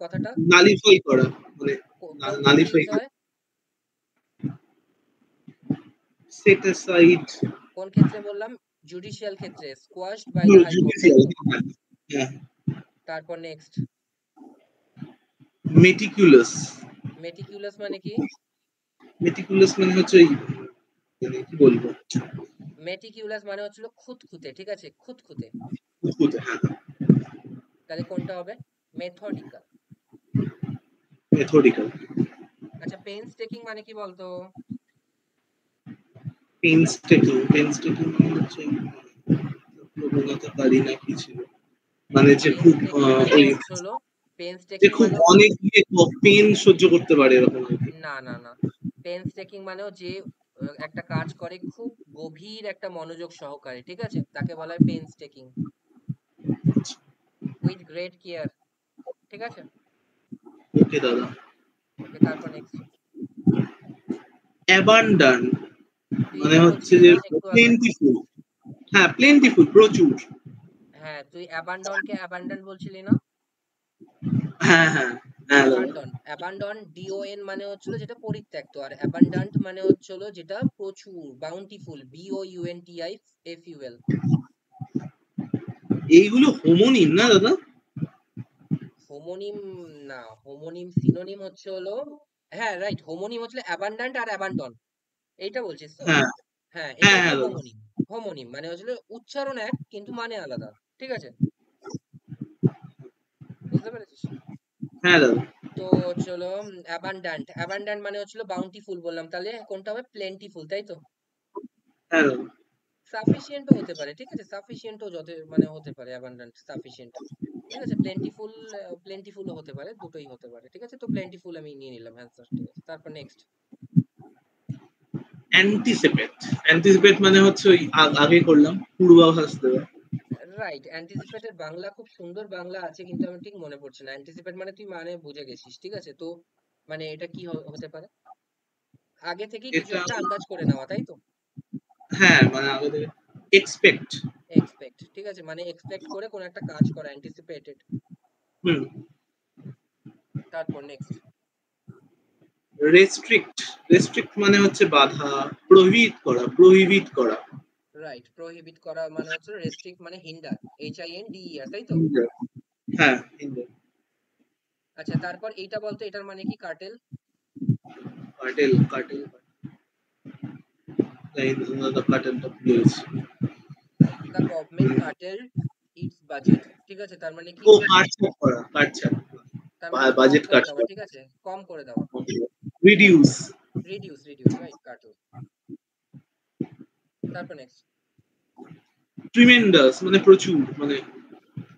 কথাটা? নালিফাই করা মানে কোন ক্ষেত্রে নালিফাই, ইউজ হয়? সেট অ্যাসাইড, কোন ক্ষেত্রে বললাম? জুডিশিয়াল ক্ষেত্রে, স্কোয়াশড বাই দ্য হাইকোর্ট, তাই জুডিশিয়াল। তো? হ্যাঁ। তারপর নেক্সট। মেটিকুলাস, মেটিকুলাস মানে কি? মেটিকুলাস মানে হচ্ছে ওই মানে কি বলবো, মেটিকুলাস মানে হচ্ছিল খুঁতখুঁতে, ঠিক আছে, খুঁতখুঁতে। হ্যাঁ, তাহলে কোনটা হবে? মেথডিক্যাল। মেথডিক্যাল। আচ্ছা, পেইনস্টেকিং মানে কি বলতো? পেইনস্টেকিং, পেইনস্টেকিং মানে হচ্ছে বলতে পারি না কি ছিল, মানে যে খুব পেইনস্টেকিং মানে ওই হচ্ছিল, যে পেইনস্টেকিং খুব মানে অনেক পেন সহ্য করতে পারে এরকম আর কি। না না না, পেইনস্টেকিং মানেও যে একটা কাজ করে খুব গভীর একটা মনোযোগ সহকারে, ঠিক আছে, তাকে বলা হয় পেইনস্টেকিং, উইথ গ্রেট কেয়ার, ঠিক আছে। ওকে দাদা। ওকে, তারপর নেক্সট। অ্যাবান্ডন তুই মানে এটা হচ্ছে বলছিলি যে না একটু আগে? প্লেন্টিফুল। হ্যাঁ, প্লেন্টিফুল, প্রচুর। হ্যাঁ, তুই অ্যাবান্ডনকে অ্যাবান্ডন বলছিলি না? হ্যাঁ হ্যাঁ হ্যাঁ দাদা। অ্যাবান্ডন ডিওএন মানে হচ্ছিল যেটা পরিত্যক্ত, আর অ্যাবান্ডান্ট মানে হচ্ছিল যেটা প্রচুর, বাউন্টিফুল, BOUNTIFUL। এইগুলো হোমোনিম না দাদা? হোমোনিম না, হোমোনিম সিনোনিম হচ্ছে হলো, হ্যাঁ রাইট, হোমোনিম হচ্ছে অ্যাবান্ডান্ট আর অ্যাবান্ডন, এইটা বলছিস তো? হ্যাঁ হ্যাঁ, এটা হ্যাঁ হচ্ছে হ্যাঁ দাদা। হোমোনিম। হোমোনিম মানে হচ্ছে উচ্চারণ এক কিন্তু মানে আলাদা, ঠিক আছে, বুঝতে পেরেছিস? হ্যাঁ দাদা। তো চলো, অ্যাবান্ডান্ট, অ্যাবান্ডান্ট মানে হচ্ছিল বাউন্টিফুল বললাম, তাহলে কোনটা হবে? প্লেন্টিফুল, তাই তো? হ্যাঁ দাদা। সাফিসিয়েন্টও হতে পারে, ঠিক আছে, সাফিসিয়েন্টও যত মানে হতে পারে, অ্যাবান্ডান্ট সাফিসিয়েন্ট, ঠিক আছে, প্লেন্টিফুল, প্লেন্টিফুলও হতে পারে, দুটোই হতে পারে, ঠিক আছে, তো প্লেন্টিফুল আমি নিয়ে নিলাম অ্যান্সার, ঠিক আছে। তারপর নেক্সট। অ্যান্টিসিপেট, অ্যান্টিসিপেট মানে হচ্ছে ওই আগে করলাম পূর্বাভাস দেওয়া। রাইট, অ্যান্টিসিপেটের বাংলা খুব সুন্দর বাংলা আছে, কিন্তু আমি ঠিক মনে পড়ছে না। অ্যান্টিসিপেট মানে তুই মানে বুঝে গেছিস, ঠিক আছে, তো মানে এটা কি হতে পারে? আগে থেকেই কিছু এটা একটা আন্দাজ করে নেওয়া, তাই তো? হ্যাঁ মানে আগে থেকে এক্সপেক্ট। এক্সপেক্ট, ঠিক আছে, মানে এক্সপেক্ট করে কোন একটা কাজ করা, অ্যান্টিসিপেটেড। হুম। তারপর নেক্সট। রেস্ট্রিক্ট, রেস্ট্রিক্ট মানে হচ্ছে বাধা, প্রহিবিট করা, প্রহিবিট করা। রাইট, প্রহিবিট করা মানে হচ্ছে রেস্ট্রিক্ট মানে হিন্ডার, HINDER, তাই তো? হ্যাঁ, হিন্দি। আচ্ছা, তারপর এইটা বলতো, এটার মানে কি? কার্টেল। কার্টেল, কার্টেল তাই দাদা, কার্টেলটা ভুলে গেছি। The government cartel it's budget, ঠিক আছে, তার মানে কি? ও কাটছাট করা, কাটছাট, তার মানে কম বাজেট করে দেওয়া, কাটছাট। ঠিক আছে, কম করে দেওয়া। রিডিউস। Reduce, right, cartel. তারপর নেক্সট। ট্রিমেন্ডাস মানে প্রচুর, মানে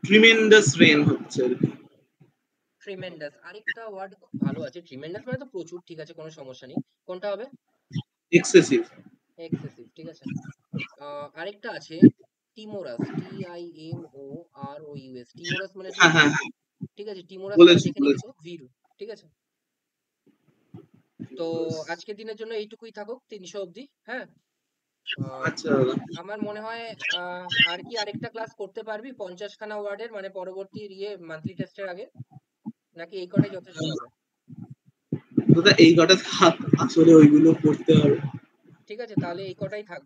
ট্রিমেন্ডাস রেন হচ্ছে আর কি। ট্রিমেন্ডাস, আরেকটা ওয়ার্ড ভালো আছে, ট্রিমেন্ডাস মানে তো প্রচুর, ঠিক আছে, কোনো সমস্যা নেই। কোনটা হবে? এক্সেসিভ। এক্সেসিভ, ঠিক আছে। আরেকটা আছে, টিমোরাস, TIMOROUS, টিমোরাস মানে হচ্ছে হ্যাঁ হ্যাঁ ভীরু, হ্যাঁ, ঠিক আছে, টিমোরাস মানে বলেছি দেখে নিবি বলেছি। তো, ভীরু, ঠিক আছে। তো আজকের দিনের জন্য এইটুকুই থাকুক, 300 অবধি, হ্যাঁ। আহ, আচ্ছা দাদা। আমার মনে হয় আর কি আরেকটা ক্লাস করতে পারবি 50 খানা ওয়ার্ডের, মানে পরবর্তী মান্থলি টেস্টের আগে, নাকি এই কটাই যথেষ্ট হবে? দাদা এই কটা থাক, আসলে ওইগুলো পড়তে হবে। ঠিক আছে, তাহলে এই কটাই থাক।